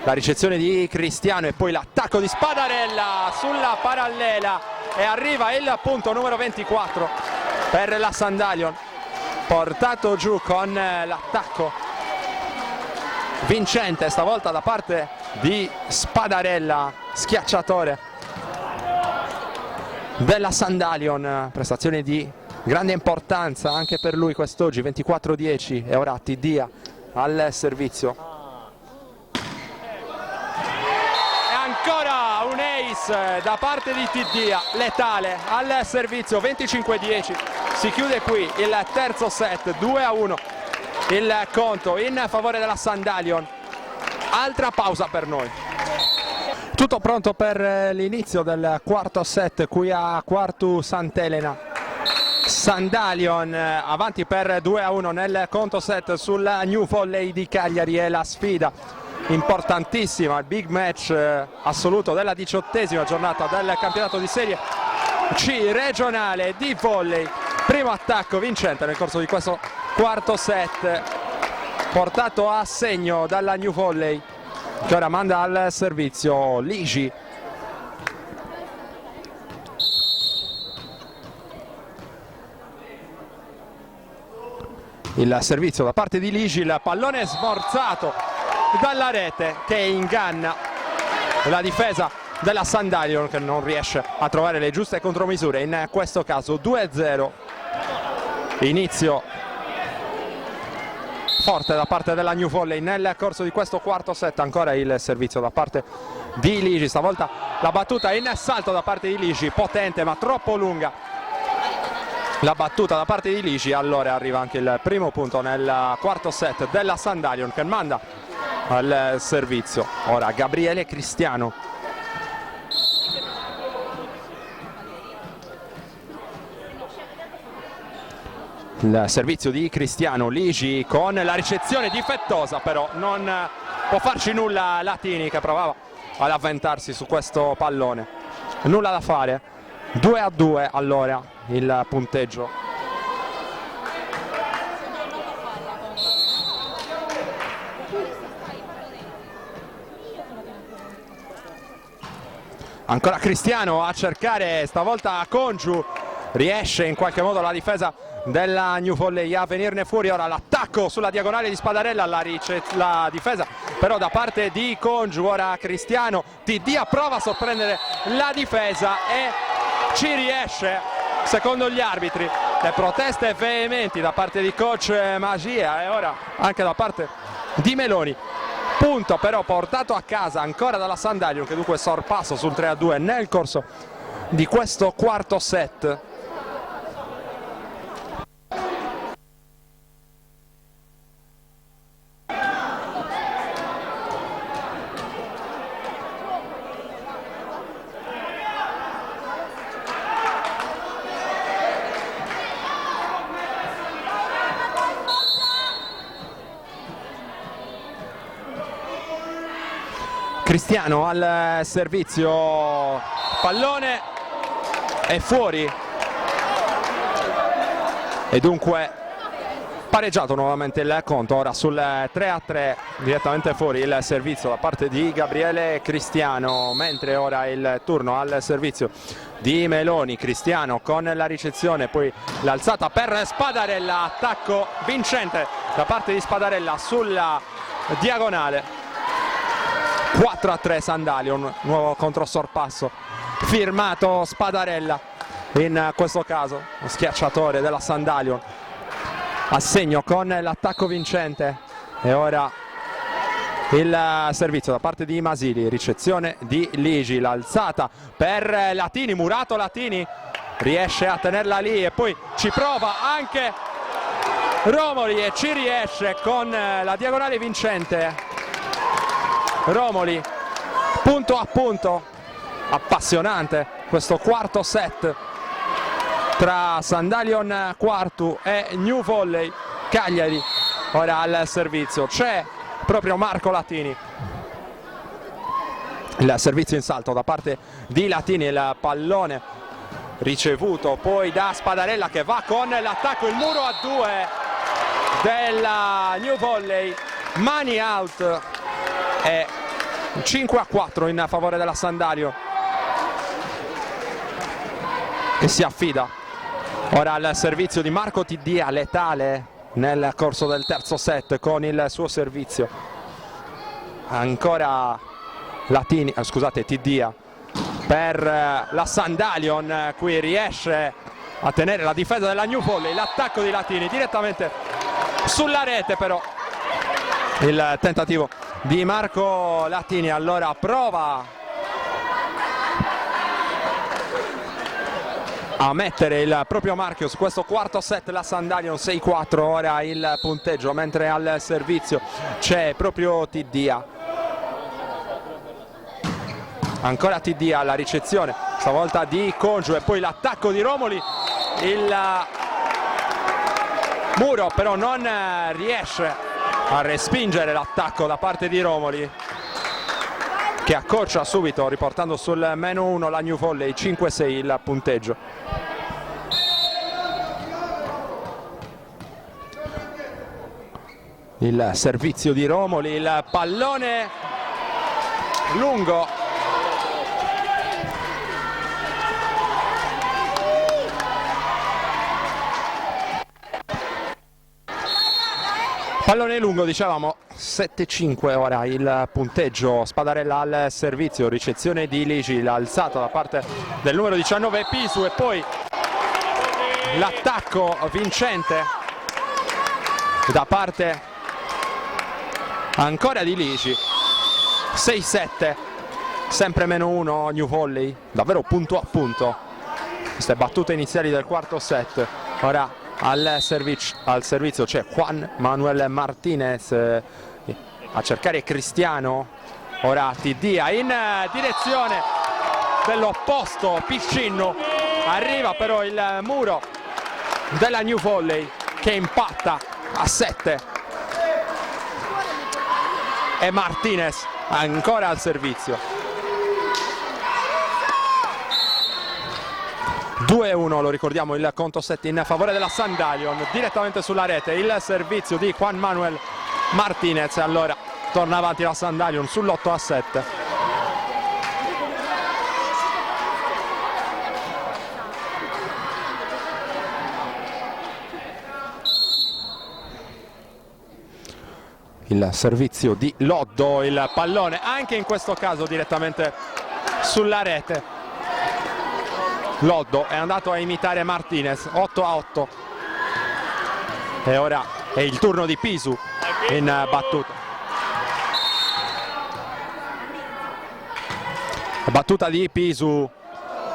la ricezione di Cristiano e poi l'attacco di Spadarella sulla parallela e arriva il punto numero 24 per la Sandalion, portato giù con l'attacco vincente stavolta da parte di Spadarella, schiacciatore della Sandalion. Prestazione di grande importanza anche per lui quest'oggi, 24-10, e ora Tiddia al servizio. E ancora un ace da parte di Tiddia, letale al servizio, 25-10. Si chiude qui il terzo set, 2-1 il conto in favore della Sandalion. Altra pausa per noi. Tutto pronto per l'inizio del quarto set qui a Quartu Sant'Elena. Sandalion avanti per 2-1 nel conto set sul New Volley di Cagliari. È la sfida importantissima, il big match assoluto della 18ª giornata del campionato di serie C regionale di volley. Primo attacco vincente nel corso di questo quarto set, portato a segno dalla New Volley, che ora manda al servizio Ligi. Il servizio da parte di Ligi, il pallone smorzato dalla rete che inganna la difesa della Sandalion, che non riesce a trovare le giuste contromisure. In questo caso 2-0, inizio forte da parte della New Volley nel corso di questo quarto set. Ancora il servizio da parte di Ligi, stavolta la battuta in salto da parte di Ligi, potente ma troppo lunga la battuta da parte di Ligi. Allora arriva anche il primo punto nel quarto set della Sandalion, che manda al servizio ora Gabriele Cristiano. Il servizio di Cristiano, Ligi con la ricezione difettosa, però non può farci nulla Latini, che provava ad avventarsi su questo pallone. Nulla da fare. 2-2 allora il punteggio. Ancora Cristiano a cercare stavolta Congiu, riesce in qualche modo la difesa della New Volley a venirne fuori. Ora l'attacco sulla diagonale di Spadarella, la difesa però da parte di Congiu. Ora Cristiano, Tiddia prova a sorprendere la difesa e ci riesce, secondo gli arbitri. Le proteste veementi da parte di coach Magia e ora anche da parte di Meloni. Punto però portato a casa ancora dalla Sandalion, che dunque sorpasso sul 3-2 nel corso di questo quarto set. Cristiano al servizio, pallone è fuori e dunque pareggiato nuovamente il conto. Ora sul 3-3 direttamente fuori il servizio da parte di Gabriele Cristiano, mentre ora il turno al servizio di Meloni. Cristiano con la ricezione, poi l'alzata per Spadarella, attacco vincente da parte di Spadarella sulla diagonale. 4-3 Sandalion, nuovo controsorpasso firmato Spadarella, in questo caso lo schiacciatore della Sandalion a segno con l'attacco vincente. E ora il servizio da parte di Masili, ricezione di Ligi, l'alzata per Latini, murato Latini riesce a tenerla lì e poi ci prova anche Romoli e ci riesce con la diagonale vincente. Romoli, punto a punto, appassionante questo quarto set tra Sandalion Quartu e New Volley Cagliari. Ora al servizio c'è proprio Marco Latini, il servizio in salto da parte di Latini, il pallone ricevuto poi da Spadarella che va con l'attacco, il muro a due della New Volley mani out e 5-4 in favore della Sandalion, che si affida ora al servizio di Marco Tiddia, letale nel corso del terzo set con il suo servizio. Ancora Latini, scusate, Tiddia per la Sandalion, qui riesce a tenere la difesa della New Volley, l'attacco di Latini direttamente sulla rete, però il tentativo di Marco Latini. Allora prova a mettere il proprio marchio su questo quarto set la Sandalion, 6-4 ora il punteggio, mentre al servizio c'è proprio Tiddia. Ancora Tiddia alla ricezione, stavolta di Congiu, e poi l'attacco di Romoli, il muro però non riesce a respingere l'attacco da parte di Romoli, che accorcia subito riportando sul -1 la New Volley, 5-6 il punteggio. Il servizio di Romoli, il pallone lungo, pallone lungo, dicevamo, 7-5 ora il punteggio. Spadarella al servizio, ricezione di Ligi, l'alzata da parte del numero 19 Pisu, e poi l'attacco vincente da parte ancora di Ligi. 6-7, sempre -1 New Volley, davvero punto a punto queste battute iniziali del quarto set. Ora al servizio c'è Juan Manuel Martinez a cercare Cristiano. Ora Tiddia in direzione dell'opposto Piccinno, arriva però il muro della New Volley che impatta a 7, e Martinez ancora al servizio. 2-1, lo ricordiamo, il conto set in favore della Sandalion, direttamente sulla rete il servizio di Juan Manuel Martinez. Allora torna avanti la Sandalion sull'8-7. Il servizio di Loddo, il pallone anche in questo caso direttamente sulla rete. Loddo è andato a imitare Martinez, 8-8, e ora è il turno di Pisu in battuta. Battuta di Pisu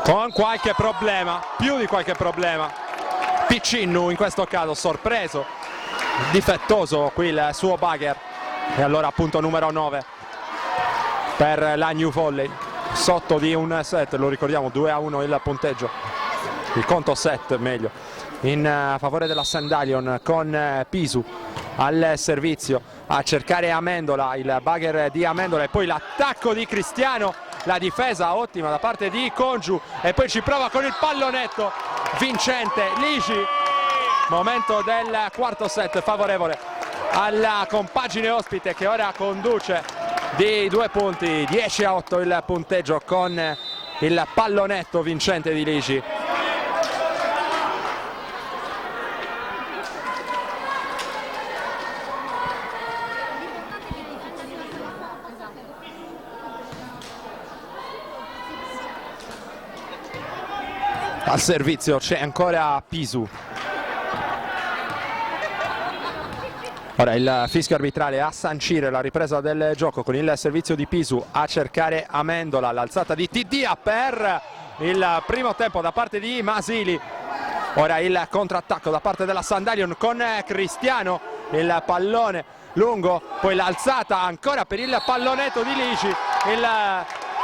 con qualche problema, più di qualche problema. Piccinnu in questo caso sorpreso, difettoso qui il suo bugger, e allora punto numero 9 per la New Volley, sotto di un set, lo ricordiamo, 2-1 il punteggio, il conto set meglio, in favore della Sandalion, con Pisu al servizio a cercare Amendola, il bugger di Amendola, e poi l'attacco di Cristiano, la difesa ottima da parte di Congiu, e poi ci prova con il pallonetto vincente Ligi. Momento del quarto set favorevole alla compagine ospite, che ora conduce di 2 punti, 10-8 il punteggio, con il pallonetto vincente di Ligi. Al servizio c'è ancora Pisu. Ora il fischio arbitrale a sancire la ripresa del gioco, con il servizio di Pisu a cercare Amendola, l'alzata di Tiddia per il primo tempo da parte di Masili. Ora il contrattacco da parte della Sandalion con Cristiano, il pallone lungo, poi l'alzata ancora per il pallonetto di Ligi, il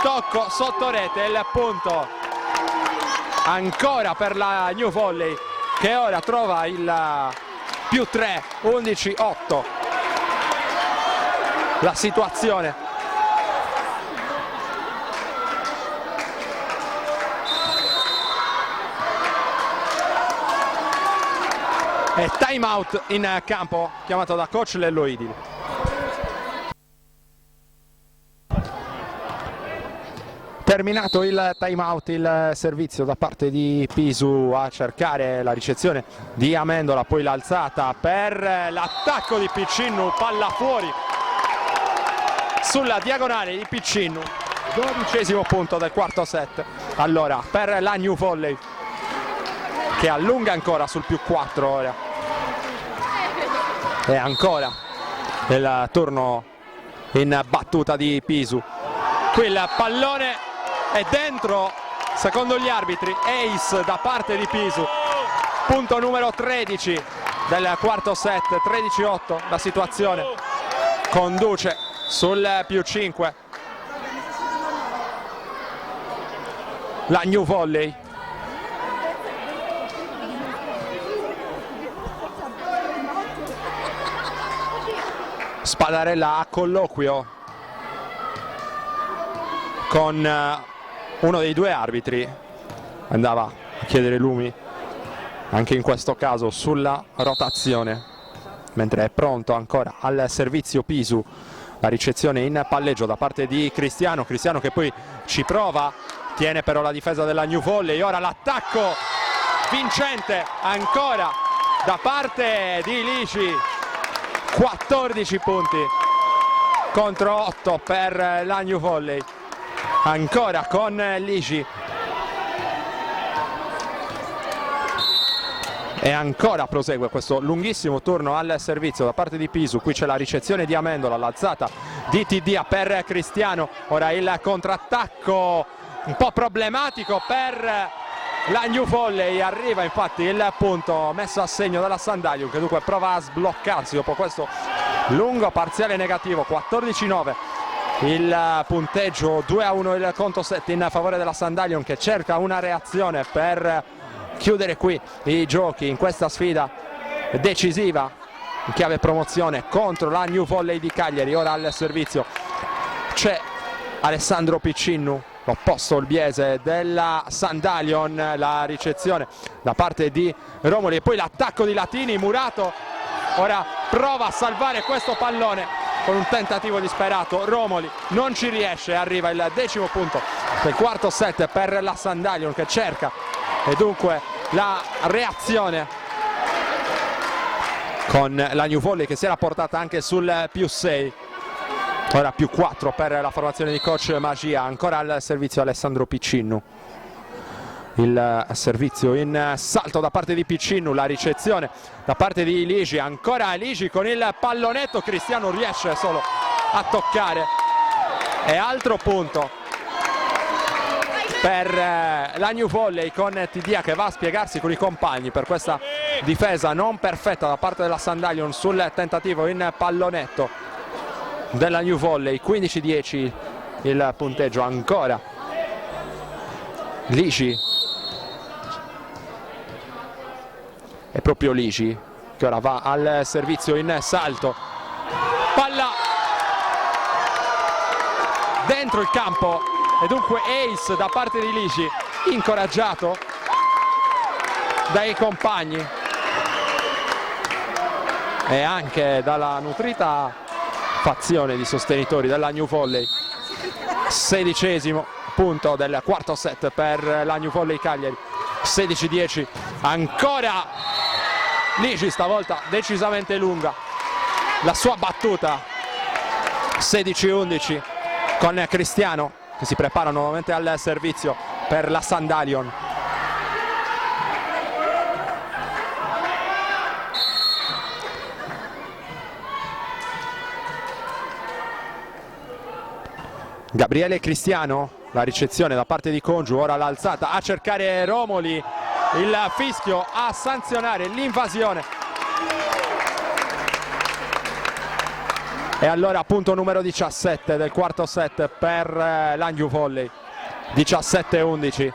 tocco sotto rete, il punto ancora per la New Volley, che ora trova il +3, 11-8 la situazione. E time out in campo chiamato da coach Lello Idil. terminato il time out, il servizio da parte di Pisu a cercare la ricezione di Amendola, poi l'alzata per l'attacco di Piccinnu, palla fuori sulla diagonale di Piccinnu, 12° punto del quarto set. Allora per la New Volley che allunga ancora sul +4 ora, e ancora il turno in battuta di Pisu. Qui il pallone è dentro, secondo gli arbitri ace da parte di Pisu, punto numero 13 del quarto set, 13-8, la situazione conduce sul +5 la New Volley. Spadarella a colloquio con uno dei due arbitri, andava a chiedere lumi anche in questo caso sulla rotazione, mentre è pronto ancora al servizio Pisu. La ricezione in palleggio da parte di Cristiano che poi ci prova, tiene però la difesa della New Volley. Ora l'attacco vincente ancora da parte di Lici, 14 punti contro 8 per la New Volley, ancora con Lici. E ancora prosegue questo lunghissimo turno al servizio da parte di Pisu. Qui c'è la ricezione di Amendola, l'alzata di Tidia per Cristiano. Ora il contrattacco un po' problematico per la New Volley. Arriva infatti il punto messo a segno dalla Sandalium, che dunque prova a sbloccarsi dopo questo lungo parziale negativo. 14-9 il punteggio, 2-1 il conto set in favore della Sandalium, che cerca una reazione per chiudere qui i giochi in questa sfida decisiva in chiave promozione contro la New Volley di Cagliari. Ora al servizio c'è Alessandro Piccinnu, l'opposto olbiese della Sandalion. La ricezione da parte di Romoli e poi l'attacco di Latini. Murato ora prova a salvare questo pallone con un tentativo disperato. Romoli non ci riesce, arriva il 10° punto del quarto set per la Sandalion, che cerca e dunque la reazione con la New Volley, che si era portata anche sul +6. Ora +4 per la formazione di coach Magia. Ancora al servizio Alessandro Piccinnu, il servizio in salto da parte di Piccinnu, la ricezione da parte di Lici, ancora Lici con il pallonetto. Cristiano riesce solo a toccare, e altro punto per la New Volley, con Tidia che va a spiegarsi con i compagni per questa difesa non perfetta da parte della Sandalion sul tentativo in pallonetto della New Volley. 15-10 il punteggio. Ancora Lici, è proprio Lici che ora va al servizio in salto, palla dentro il campo e dunque ace da parte di Lici, incoraggiato dai compagni e anche dalla nutrita fazione di sostenitori della New Volley. 16° punto del quarto set per la New Volley Cagliari. 16-10, ancora Lici, stavolta decisamente lunga la sua battuta. 16-11 con Cristiano che si prepara nuovamente al servizio per la Sandalion. Gabriele Cristiano, la ricezione da parte di Congiu, ora l'alzata a cercare Romoli, il fischio a sanzionare l'invasione. E allora punto numero 17 del quarto set per la New Volley. 17-11.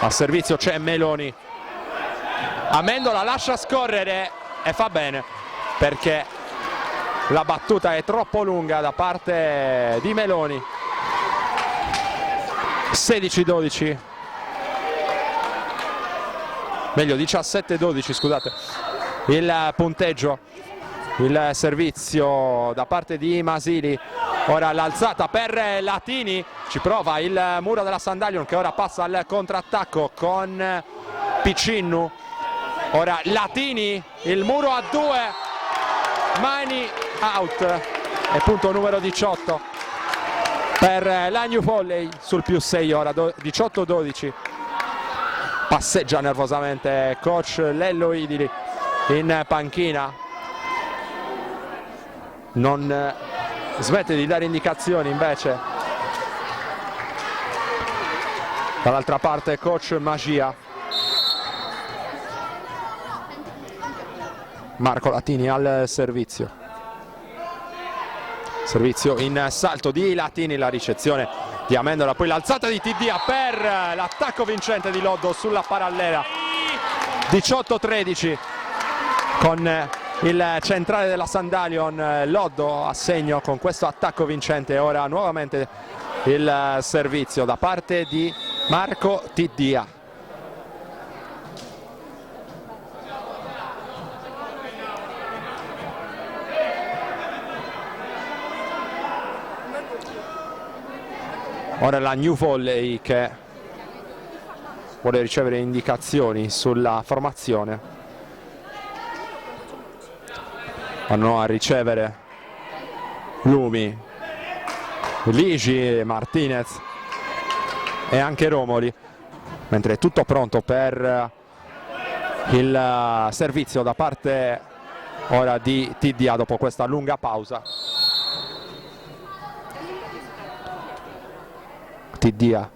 A servizio c'è Meloni. Amendola lascia scorrere e fa bene, perché la battuta è troppo lunga da parte di Meloni. 16-12. Meglio 17-12, scusate, il punteggio il servizio da parte di Masili, ora l'alzata per Latini, ci prova il muro della Sandalion che ora passa al contrattacco con Piccinnu, ora Latini, il muro a 2, mani out e punto numero 18 per la New Volley sul +6, ora 18-12. Passeggia nervosamente coach Lello Idili in panchina, non smette di dare indicazioni invece dall'altra parte coach Magia. Marco Latini al servizio in salto di Latini, la ricezione di Amendola, poi l'alzata di Tiddia per l'attacco vincente di Loddo sulla parallela. 18-13 con il centrale della Sandalion, Loddo a segno con questo attacco vincente. Ora nuovamente il servizio da parte di Marco Tiddia. Ora la New Volley che vuole ricevere indicazioni sulla formazione. Vanno a ricevere Lumi, Ligi, Martinez e anche Romoli, mentre è tutto pronto per il servizio da parte ora di Tiddia dopo questa lunga pausa. Tiddia,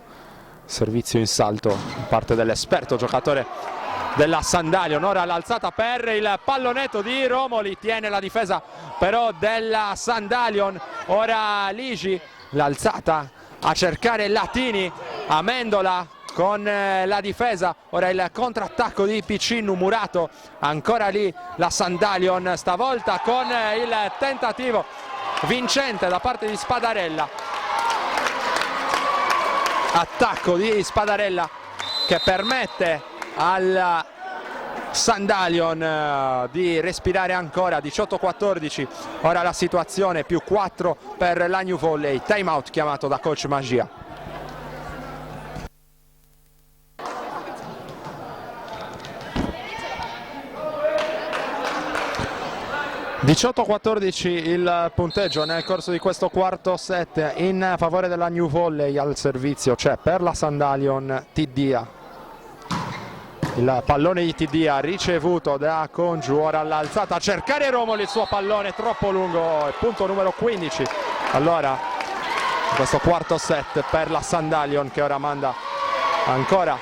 servizio in salto da parte dell'esperto giocatore della Sandalion. Ora l'alzata per il pallonetto di Romoli, tiene la difesa però della Sandalion. Ora Ligi, l'alzata a cercare Latini, Amendola con la difesa, ora il contrattacco di Piccinnu, murato, ancora lì la Sandalion, stavolta con il tentativo vincente da parte di Spadarella. Attacco di Spadarella che permette al Sandalion di respirare ancora. 18-14, ora la situazione +4 per la New Volley. Time out chiamato da coach Magia. (18-14) il punteggio nel corso di questo quarto set in favore della New Volley. Al servizio c'è per la Sandalion Tiddia, il pallone di Tiddia ricevuto da Congiu, ora all'alzata a cercare Romoli, il suo pallone troppo lungo, punto numero 15 allora in questo quarto set per la Sandalion, che ora manda ancora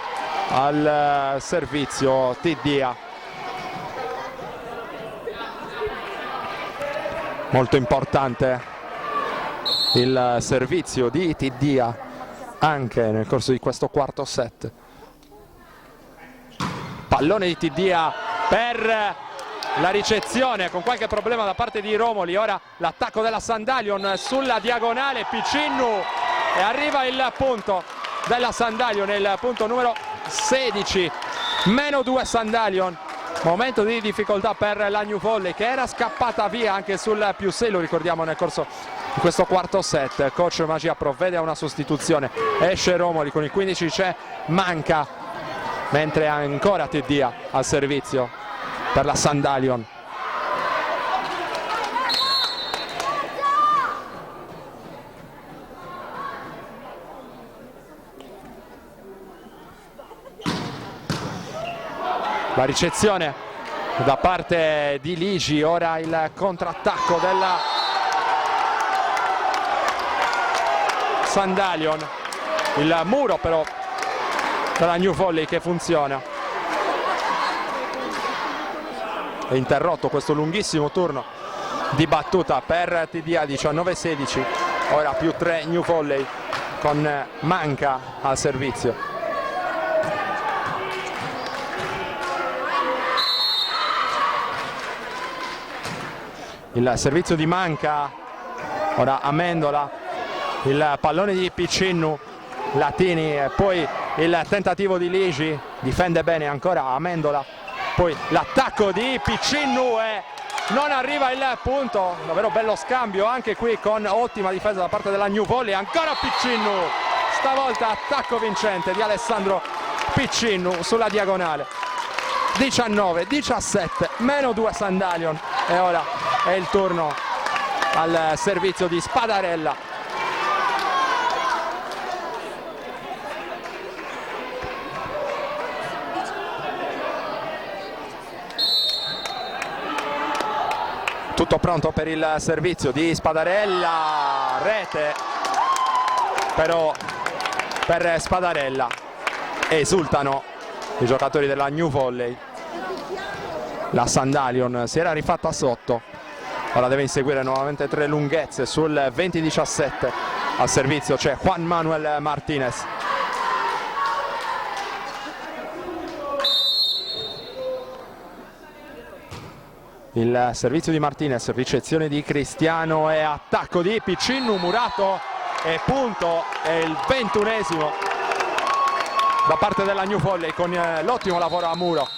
al servizio Tiddia. Molto importante il servizio di Tiddia anche nel corso di questo quarto set. Pallone di Tiddia per la ricezione con qualche problema da parte di Romoli. Ora l'attacco della Sandalion sulla diagonale, Piccinnu, e arriva il punto della Sandalion, il punto numero 16. -2 Sandalion. Momento di difficoltà per la New Volley che era scappata via anche sul +6, lo ricordiamo, nel corso di questo quarto set. Coach Magia provvede a una sostituzione, esce Romoli con il 15, c'è Manca, mentre ancora Tiddia al servizio per la Sandalion. La ricezione da parte di Ligi, ora il contrattacco della Sandalion, il muro però della New Volley che funziona. È interrotto questo lunghissimo turno di battuta per Tiddia. 19-16, ora +3 New Volley con Manca al servizio. Il servizio di Manca, ora Amendola, il pallone di Piccinnu, Latini, poi il tentativo di Ligi, difende bene ancora Amendola, poi l'attacco di Piccinnu e non arriva il punto. Davvero bello scambio anche qui, con ottima difesa da parte della New Volley. Ancora Piccinnu, stavolta attacco vincente di Alessandro Piccinnu sulla diagonale. 19-17, -2 Sandalion, e ora è il turno al servizio di Spadarella. Tutto pronto per il servizio di Spadarella, rete però per Spadarella. Esultano i giocatori della New Volley. La Sandalion si era rifatta sotto, ora deve inseguire nuovamente tre lunghezze sul 20-17. Al servizio c'è Juan Manuel Martinez. Il servizio di Martinez, ricezione di Cristiano e attacco di Piccinnu, murato e punto. È il 21esimo da parte della New Volley, con l'ottimo lavoro a muro.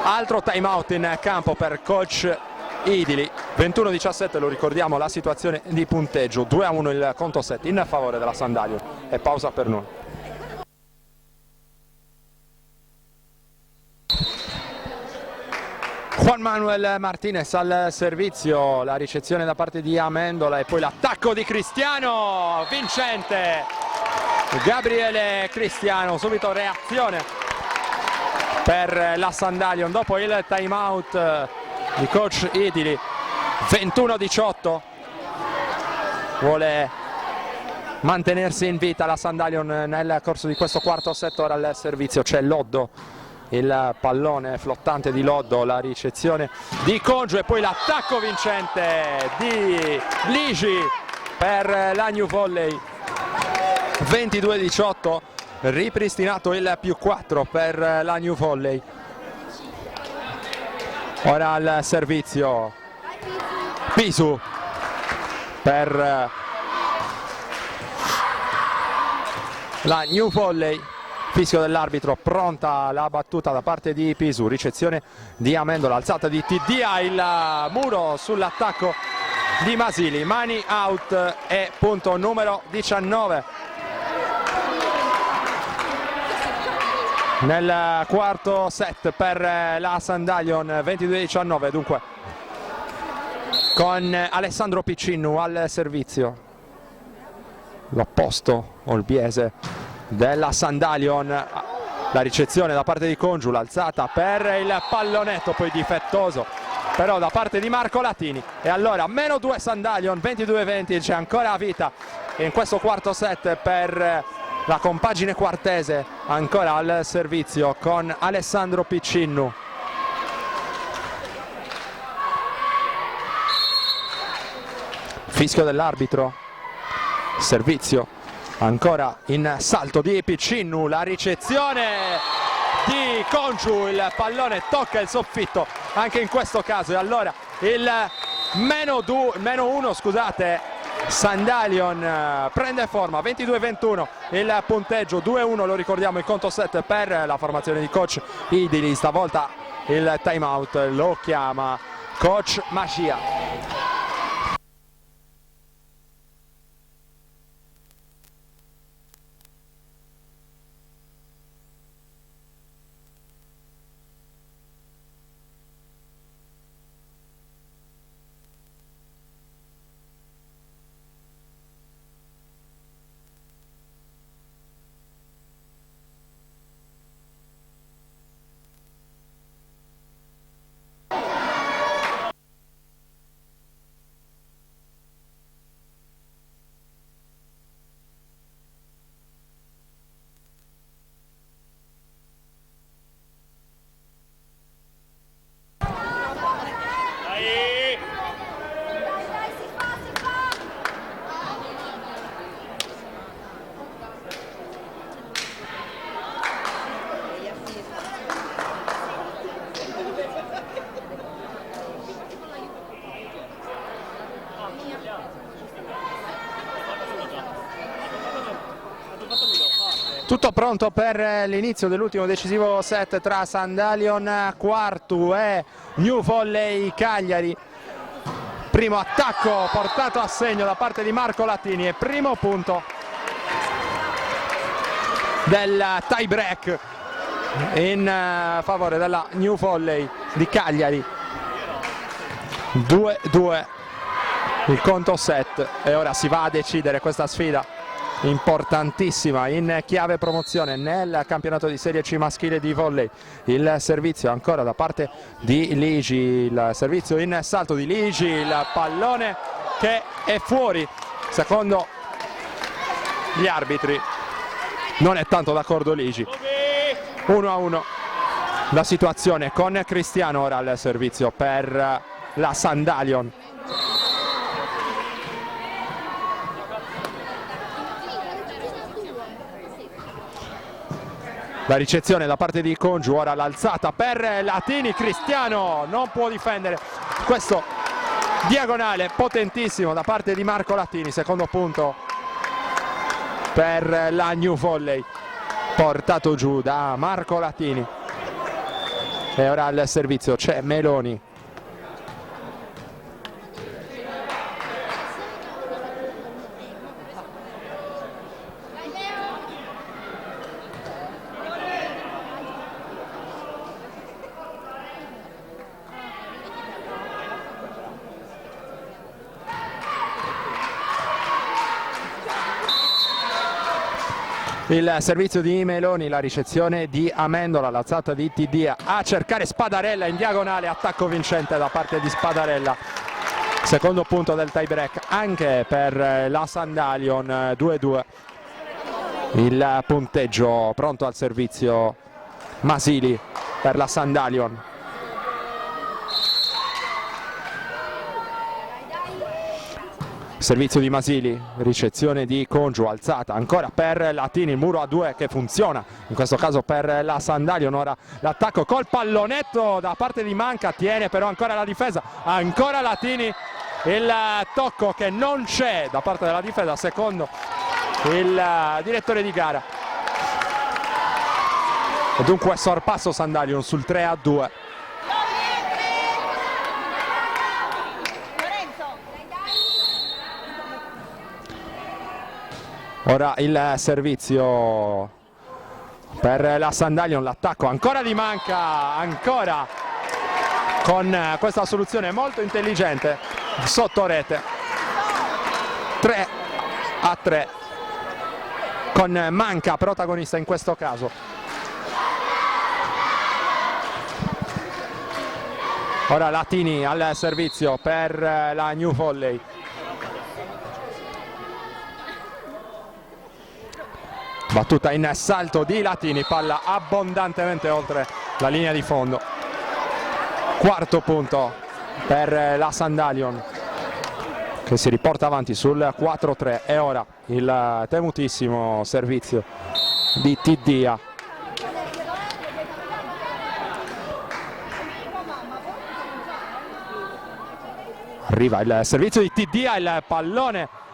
Altro time out in campo per coach Idili. 21-17, lo ricordiamo la situazione di punteggio, 2-1 il conto set in favore della Sandalion, e pausa per noi. Juan Manuel Martinez al servizio, la ricezione da parte di Amendola e poi l'attacco di Cristiano, vincente Gabriele Cristiano. Subito reazione per la Sandalion dopo il time out di coach Idili. 21-18, vuole mantenersi in vita la Sandalion nel corso di questo quarto set. Ora al servizio c'è Loddo, il pallone flottante di Loddo, la ricezione di Congiu e poi l'attacco vincente di Ligi per la New Volley. 22-18, ripristinato il +4 per la New Volley. Ora al servizio Pisu per la New Volley. Fischio dell'arbitro, pronta la battuta da parte di Pisu, ricezione di Amendola, alzata di Tiddia, il muro sull'attacco di Masili, mani out e punto numero 19 nel quarto set per la Sandalion. 22-19 dunque, con Alessandro Piccinnu al servizio, l'opposto olbiese della Sandalion. La ricezione da parte di Congiu, l'alzata per il pallonetto poi difettoso però da parte di Marco Latini, e allora -2 Sandalion. 22-20, c'è ancora vita in questo quarto set per la compagine quartese, ancora al servizio con Alessandro Piccinnu. Fischio dell'arbitro, servizio ancora in salto di Piccinnu, la ricezione di Congiu, il pallone tocca il soffitto anche in questo caso, e allora il -1, scusate, Sandalion prende forma. 22-21 il punteggio, 2-1 lo ricordiamo il conto set per la formazione di coach Idili. Stavolta il time out lo chiama coach Mascia. Tutto pronto per l'inizio dell'ultimo decisivo set tra Sandalion Quartu e New Volley Cagliari. Primo attacco portato a segno da parte di Marco Latini e primo punto del tie break in favore della New Volley di Cagliari. 2-2 il conto set e ora si va a decidere questa sfida importantissima in chiave promozione nel campionato di Serie C maschile di volley. Il servizio ancora da parte di Ligi, il servizio in salto di Ligi, il pallone che è fuori secondo gli arbitri. Non è tanto d'accordo Ligi. 1-1 la situazione con Cristiano ora al servizio per la Sandalion. La ricezione da parte di Congiu, ora l'alzata per Latini, Cristiano non può difendere questo diagonale potentissimo da parte di Marco Latini, secondo punto per la New Volley, portato giù da Marco Latini. E ora al servizio c'è Meloni. Il servizio di Meloni, la ricezione di Amendola, l'alzata di Tidia a cercare Spadarella in diagonale, attacco vincente da parte di Spadarella. Secondo punto del tie break anche per la Sandalion, 2-2. Il punteggio pronto al servizio Masili per la Sandalion. Servizio di Masili, ricezione di Congiu, alzata ancora per Latini, il muro a due che funziona, in questo caso per la Sandalion. Ora l'attacco col pallonetto da parte di Manca, tiene però ancora la difesa, ancora Latini, il tocco che non c'è da parte della difesa secondo il direttore di gara. E dunque sorpasso Sandalion sul 3-2. Ora il servizio per la Sandalion, l'attacco ancora di Manca, ancora con questa soluzione molto intelligente sotto rete. 3-3 con Manca protagonista in questo caso. Ora Latini al servizio per la New Volley. Battuta in salto di Latini, palla abbondantemente oltre la linea di fondo. Quarto punto per la Sandalion che si riporta avanti sul 4-3 e ora il temutissimo servizio di Tidia. Arriva il servizio di Tidia, il pallone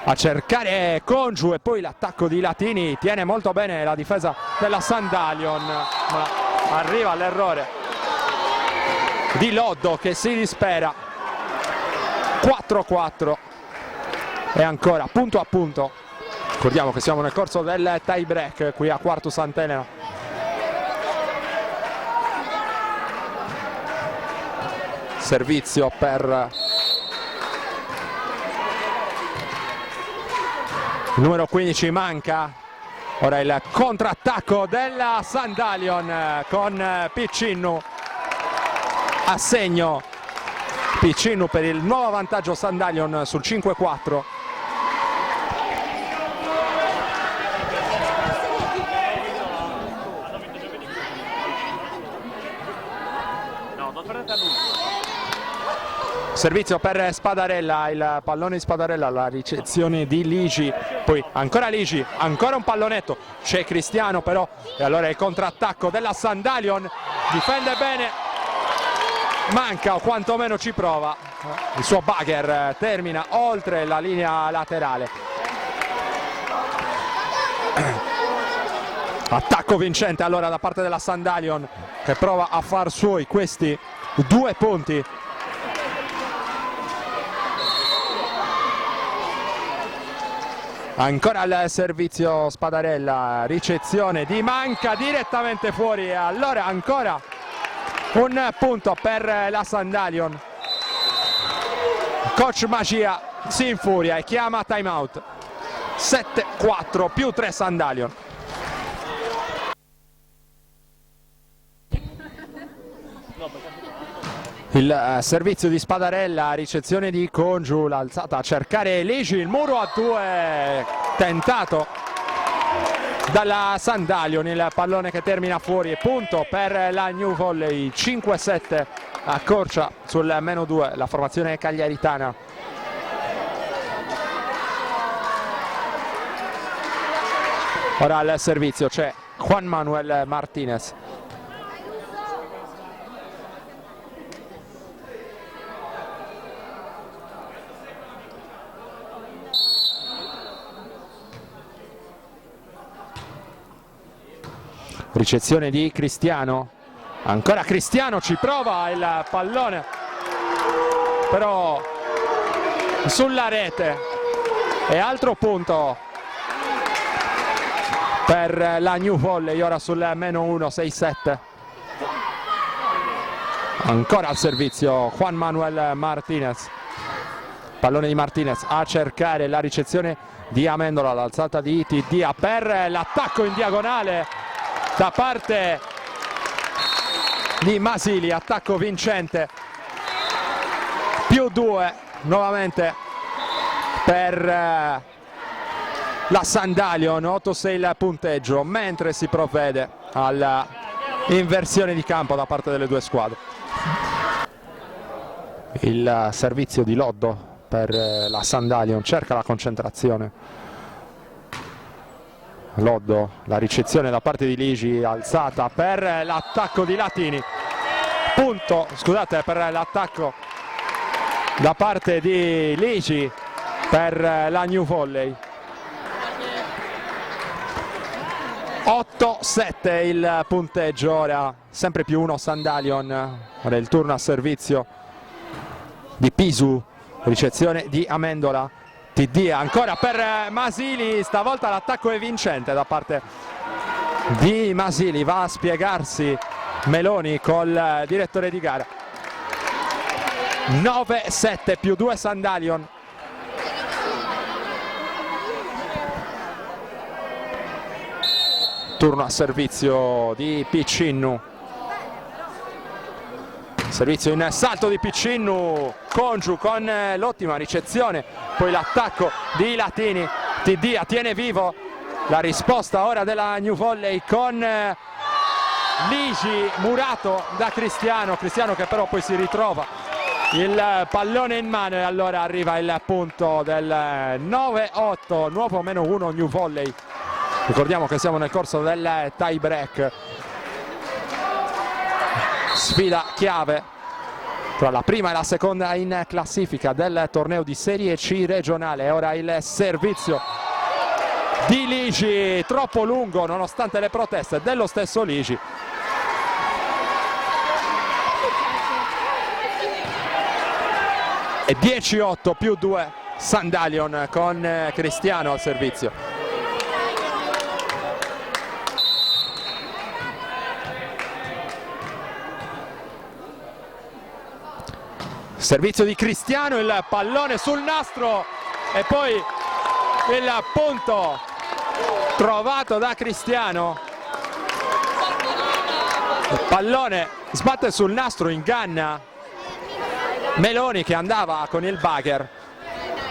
a cercare Congiu e poi l'attacco di Latini, tiene molto bene la difesa della Sandalion, ma arriva l'errore di Loddo che si dispera. 4-4 e ancora punto a punto. Ricordiamo che siamo nel corso del tie break qui a Quartu Sant'Elena. Servizio per il numero 15 Manca. Ora il contrattacco della Sandalion con Piccinnu a segno. Piccinnu per il nuovo vantaggio Sandalion sul 5-4. Servizio per Spadarella, il pallone di Spadarella, la ricezione di Ligi, poi ancora Ligi, ancora un pallonetto, c'è Cristiano però, e allora il contrattacco della Sandalion, difende bene, Manca o quantomeno ci prova, il suo bugger termina oltre la linea laterale. Attacco vincente allora da parte della Sandalion, che prova a far suoi questi 2 punti. Ancora il servizio Spadarella, ricezione di Manca direttamente fuori, e allora ancora un punto per la Sandalion. Coach Magia si infuria e chiama time out. 7-4 più 3 Sandalion. Il servizio di Spadarella, ricezione di Congiu, l'alzata a cercare Ligi, il muro a 2 tentato dalla Sandalion, il pallone che termina fuori, punto per la New Volley. 5-7 accorcia sul -2 la formazione cagliaritana. Ora al servizio c'è Juan Manuel Martinez. Ricezione di Cristiano, ancora Cristiano, ci prova il pallone, però sulla rete, e altro punto per la New Volley, ora sul -1, 6-7. Ancora al servizio Juan Manuel Martinez, pallone di Martinez a cercare la ricezione di Amendola, l'alzata di Tidia per l'attacco in diagonale da parte di Masili, attacco vincente, +2 nuovamente per la Sandalion, 8-6 il punteggio, mentre si provvede alla inversione di campo da parte delle due squadre. Il servizio di Loddo per la Sandalion, cerca la concentrazione. Loddo, la ricezione da parte di Ligi, alzata per l'attacco di Latini, punto, scusate, per l'attacco da parte di Ligi per la New Volley. 8-7 il punteggio, ora sempre +1 Sandalion. Ora il turno a servizio di Pisu, ricezione di Amendola, TD ancora per Masili, stavolta l'attacco è vincente da parte di Masili, va a spiegarsi Meloni col direttore di gara. 9-7 +2 Sandalion. Turno a servizio di Piccinnu, servizio in salto di Piccinnu, Congiu con l'ottima ricezione, poi l'attacco di Latini, TD tiene vivo la risposta ora della New Volley con Ligi, murato da Cristiano, Cristiano che però poi si ritrova il pallone in mano, e allora arriva il punto del 9-8, nuovo -1 New Volley. Ricordiamo che siamo nel corso del tie break, sfida chiave tra la prima e la seconda in classifica del torneo di Serie C regionale. Ora il servizio di Ligi, troppo lungo nonostante le proteste dello stesso Ligi. E 10-8 +2 Sandalion con Cristiano al servizio. Servizio di Cristiano, il pallone sul nastro e poi il punto trovato da Cristiano. Il pallone sbatte sul nastro, inganna Meloni che andava con il bugger.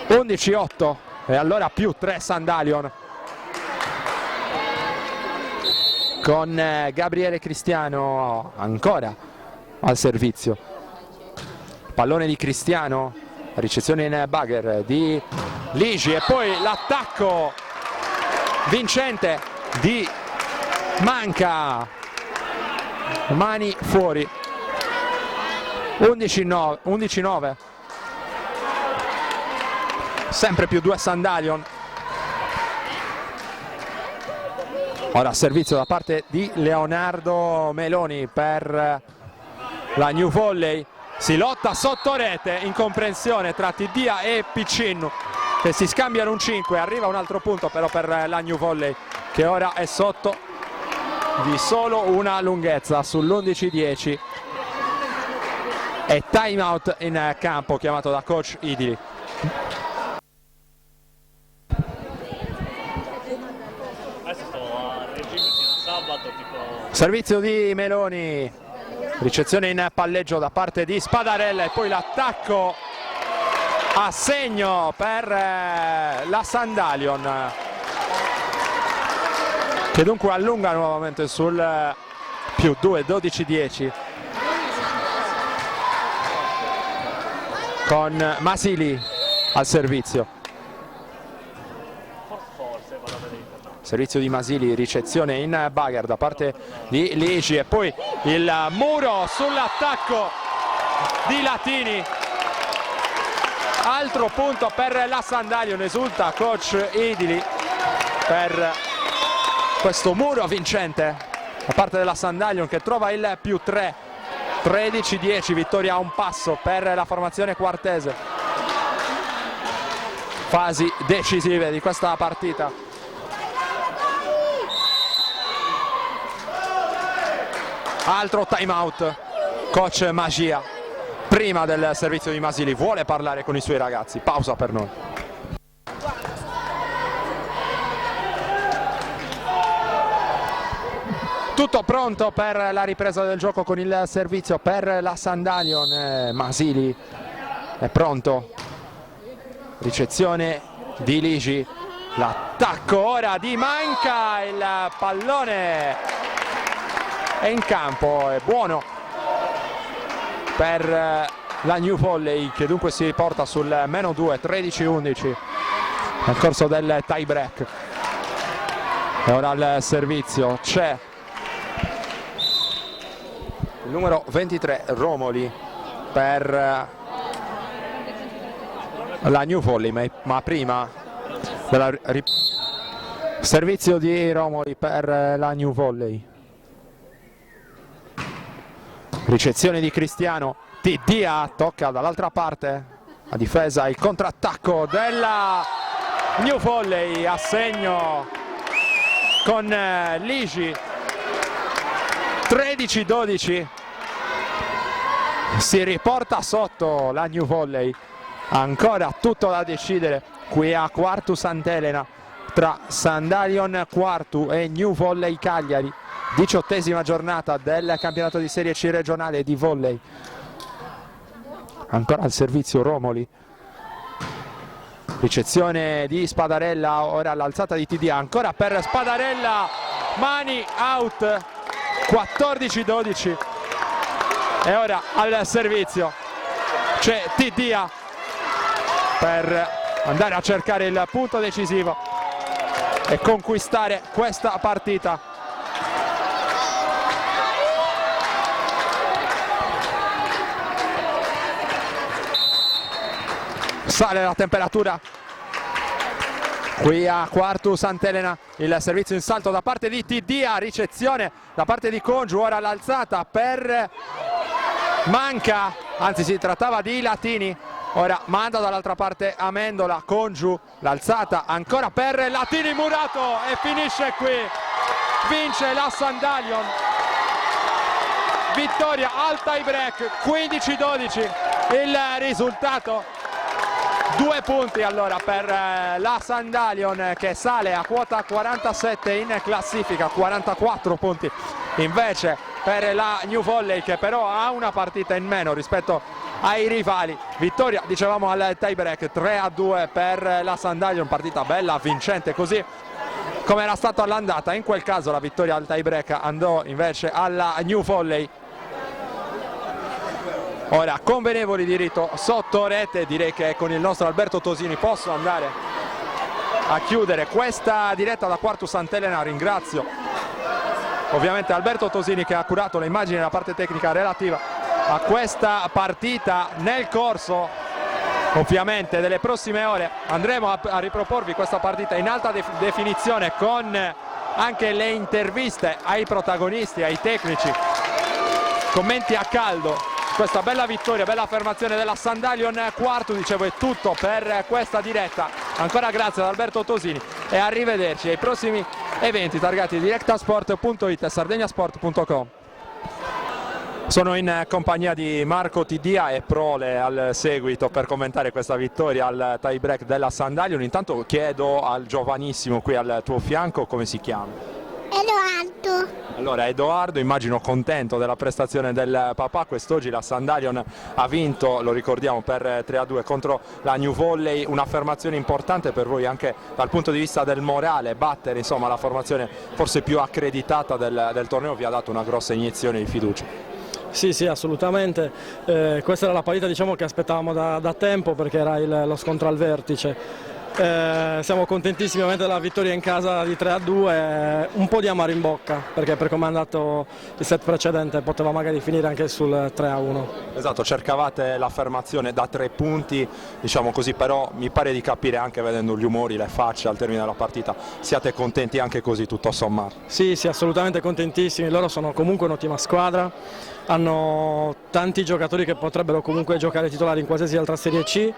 11-8 e allora +3 Sandalion con Gabriele Cristiano ancora al servizio. Pallone di Cristiano, ricezione in bugger di Ligi e poi l'attacco vincente di Manca, mani fuori. 11-9, sempre +2 Sandalion. Ora servizio da parte di Leonardo Meloni per la New Volley, si lotta sotto rete, incomprensione tra Tiddia e Piccinu che si scambiano un 5, arriva un altro punto però per la New Volley che ora è sotto di solo una lunghezza sull'11-10 e time out in campo chiamato da coach Idili. Servizio di Meloni, ricezione in palleggio da parte di Spadarella e poi l'attacco a segno per la Sandalion che dunque allunga nuovamente sul più 2, 12-10 con Masili al servizio. Servizio di Masili, ricezione in bugger da parte di Ligi e poi il muro sull'attacco di Latini. Altro punto per la Sandalion, esulta coach Idili per questo muro vincente da parte della Sandalion che trova il più 3, 13-10, vittoria a un passo per la formazione quartese. Fasi decisive di questa partita. Altro time out, coach Magia prima del servizio di Masili vuole parlare con i suoi ragazzi, pausa per noi. Tutto pronto per la ripresa del gioco con il servizio per la Sandalion. Masili è pronto, ricezione di Ligi, l'attacco ora di Manca, il pallone è in campo, è buono per la New Volley che dunque si riporta sul -2, 13-11 nel corso del tie break. E ora al servizio c'è il numero 23 Romoli per la New Volley, ma prima della servizio di Romoli per la New Volley. Ricezione di Cristiano, Tiddia tocca dall'altra parte, a difesa il contrattacco della New Volley a segno con Ligi, 13-12, si riporta sotto la New Volley, ancora tutto da decidere qui a Quartu Sant'Elena tra Sandalion Quartu e New Volley Cagliari. 18ª giornata del campionato di Serie C regionale di volley. Ancora al servizio Romoli, ricezione di Spadarella, ora l'alzata di Tiddia, ancora per Spadarella, mani out, 14-12 e ora al servizio c'è Tiddia per andare a cercare il punto decisivo e conquistare questa partita. Sale la temperatura qui a Quartu Sant'Elena, il servizio in salto da parte di Tiddia, ricezione da parte di Congiu, ora l'alzata per Manca, anzi si trattava di Latini, ora manda dall'altra parte Amendola, Congiu, l'alzata ancora per Latini, murato e finisce qui, vince la Sandalion, vittoria al tie break, 15-12 il risultato. 2 punti allora per la Sandalion che sale a quota 47 in classifica, 44 punti invece per la New Volley che però ha una partita in meno rispetto ai rivali. Vittoria, dicevamo, al tie break, 3-2 per la Sandalion, partita bella, vincente così come era stato all'andata. In quel caso la vittoria al tie break andò invece alla New Volley. Ora convenevoli di rito sotto rete, direi che con il nostro Alberto Tosini posso andare a chiudere questa diretta da Quartu Sant'Elena. Ringrazio ovviamente Alberto Tosini che ha curato le immagini e la parte tecnica relativa a questa partita. Nel corso ovviamente delle prossime ore andremo a riproporvi questa partita in alta definizione con anche le interviste ai protagonisti, ai tecnici, commenti a caldo. Questa bella vittoria, bella affermazione della Sandalion. Quarto, dicevo, è tutto per questa diretta. Ancora grazie ad Alberto Tosini e arrivederci ai prossimi eventi targati directasport.it e sardegnasport.com. Sono in compagnia di Marco Tidia e Prole al seguito per commentare questa vittoria al tie break della Sandalion. Intanto chiedo al giovanissimo qui al tuo fianco come si chiama. Edoardo. Allora, Edoardo, immagino contento della prestazione del papà. Quest'oggi la Sandalion ha vinto, lo ricordiamo, per 3-2 contro la New Volley, un'affermazione importante per voi anche dal punto di vista del morale. Battere insomma la formazione forse più accreditata del torneo vi ha dato una grossa iniezione di fiducia. Sì, sì, assolutamente. Questa era la partita, diciamo, che aspettavamo da tempo, perché era lo scontro al vertice. Siamo contentissimi ovviamente della vittoria in casa di 3-2, un po' di amaro in bocca, perché per come è andato il set precedente poteva magari finire anche sul 3-1. Esatto, cercavate l'affermazione da 3 punti, diciamo così, però mi pare di capire, anche vedendo gli umori, le facce al termine della partita, siate contenti anche così tutto sommato. Sì, sì, assolutamente contentissimi. Loro sono comunque un'ottima squadra, hanno tanti giocatori che potrebbero comunque giocare titolari in qualsiasi altra Serie C.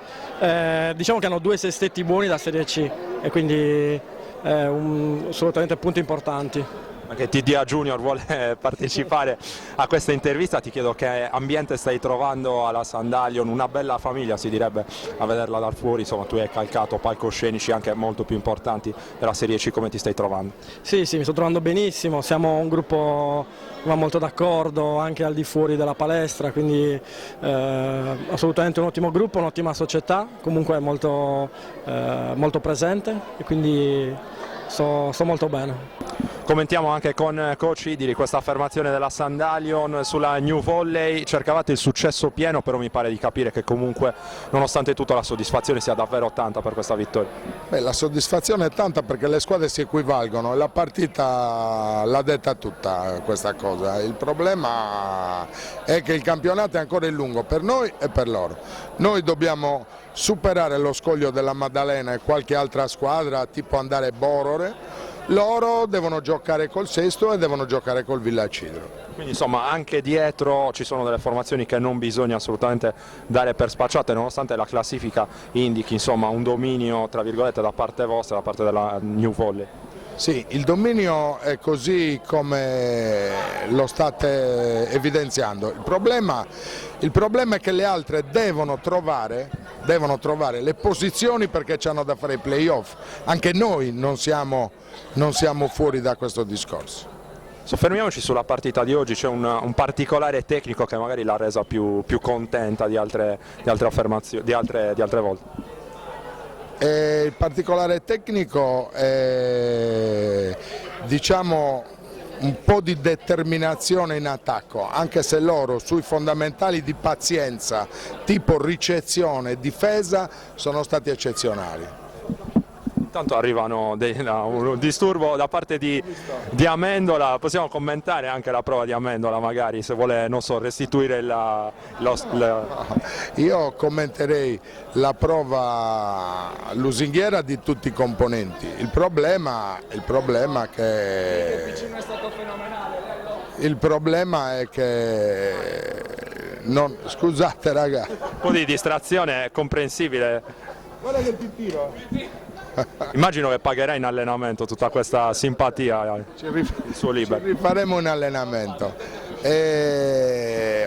Diciamo che hanno 2 sestetti buoni da Serie C e quindi assolutamente punti importanti. Anche TDA Junior vuole partecipare a questa intervista. Ti chiedo che ambiente stai trovando alla Sandalion, una bella famiglia si direbbe a vederla dal fuori, insomma tu hai calcato palcoscenici anche molto più importanti della Serie C, come ti stai trovando? Sì, sì, mi sto trovando benissimo, siamo un gruppo che va molto d'accordo anche al di fuori della palestra, quindi assolutamente un ottimo gruppo, un'ottima società, comunque molto presente e quindi sto molto bene. Commentiamo anche con coach Idili questa affermazione della Sandalion sulla New Volley. Cercavate il successo pieno, però mi pare di capire che comunque nonostante tutto la soddisfazione sia davvero tanta per questa vittoria. La soddisfazione è tanta perché le squadre si equivalgono e la partita l'ha detta tutta questa cosa. Il problema è che il campionato è ancora lungo per noi e per loro. Noi dobbiamo superare lo scoglio della Maddalena e qualche altra squadra, tipo andare Borore. Loro devono giocare col Sesto e devono giocare col Villacidro. Quindi insomma anche dietro ci sono delle formazioni che non bisogna assolutamente dare per spacciate, nonostante la classifica indichi insomma un dominio tra virgolette da parte vostra, da parte della New Volley. Sì, il dominio è così come lo state evidenziando. Il problema è che le altre devono trovare le posizioni perché hanno da fare i playoff. Anche noi non siamo fuori da questo discorso. Soffermiamoci sulla partita di oggi, c'è un particolare tecnico che magari l'ha resa più contenta di altre affermazioni, di altre volte. Il particolare tecnico è, diciamo, un po' di determinazione in attacco, anche se loro sui fondamentali di pazienza tipo ricezione e difesa sono stati eccezionali. Intanto arrivano un disturbo da parte di Amendola. Possiamo commentare anche la prova di Amendola magari, se vuole, non so, restituire Io commenterei la prova lusinghiera di tutti i componenti. Il problema è che scusate raga. Un po' di distrazione è comprensibile. Guarda che ti tiro. Immagino che pagherà in allenamento tutta questa simpatia, il suo libero. Ci rifaremo in allenamento.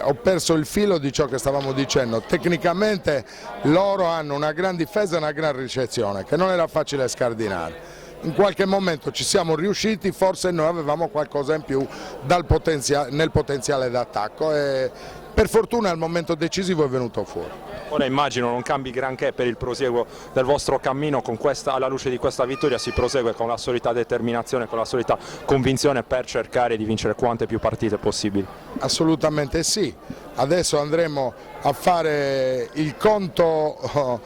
Ho perso il filo di ciò che stavamo dicendo. Tecnicamente loro hanno una gran difesa e una gran ricezione che non era facile scardinare. In qualche momento ci siamo riusciti, forse noi avevamo qualcosa in più nel potenziale d'attacco e per fortuna al momento decisivo è venuto fuori. Ora immagino non cambi granché per il prosieguo del vostro cammino, alla luce di questa vittoria si prosegue con la solita determinazione, con la solita convinzione per cercare di vincere quante più partite possibili. Assolutamente sì, adesso andremo a fare il conto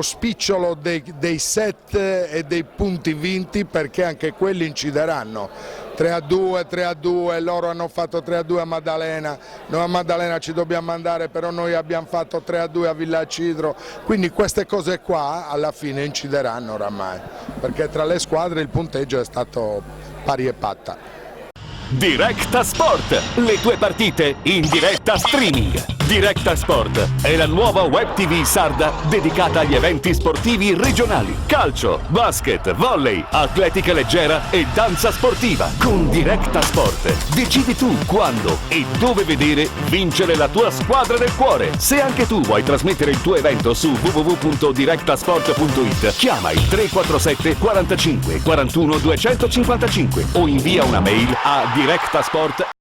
spicciolo dei set e dei punti vinti, perché anche quelli incideranno. 3-2, loro hanno fatto 3-2 a Maddalena, noi a Maddalena ci dobbiamo andare, però noi abbiamo fatto 3-2 a Villacidro, quindi queste cose qua alla fine incideranno oramai, perché tra le squadre il punteggio è stato pari e patta. Directa Sport, le tue partite in diretta streaming. Directa Sport è la nuova web TV sarda dedicata agli eventi sportivi regionali. Calcio, basket, volley, atletica leggera e danza sportiva. Con Directa Sport decidi tu quando e dove vedere vincere la tua squadra del cuore. Se anche tu vuoi trasmettere il tuo evento su www.directasport.it, chiama il 347 45 41 255 o invia una mail a directasport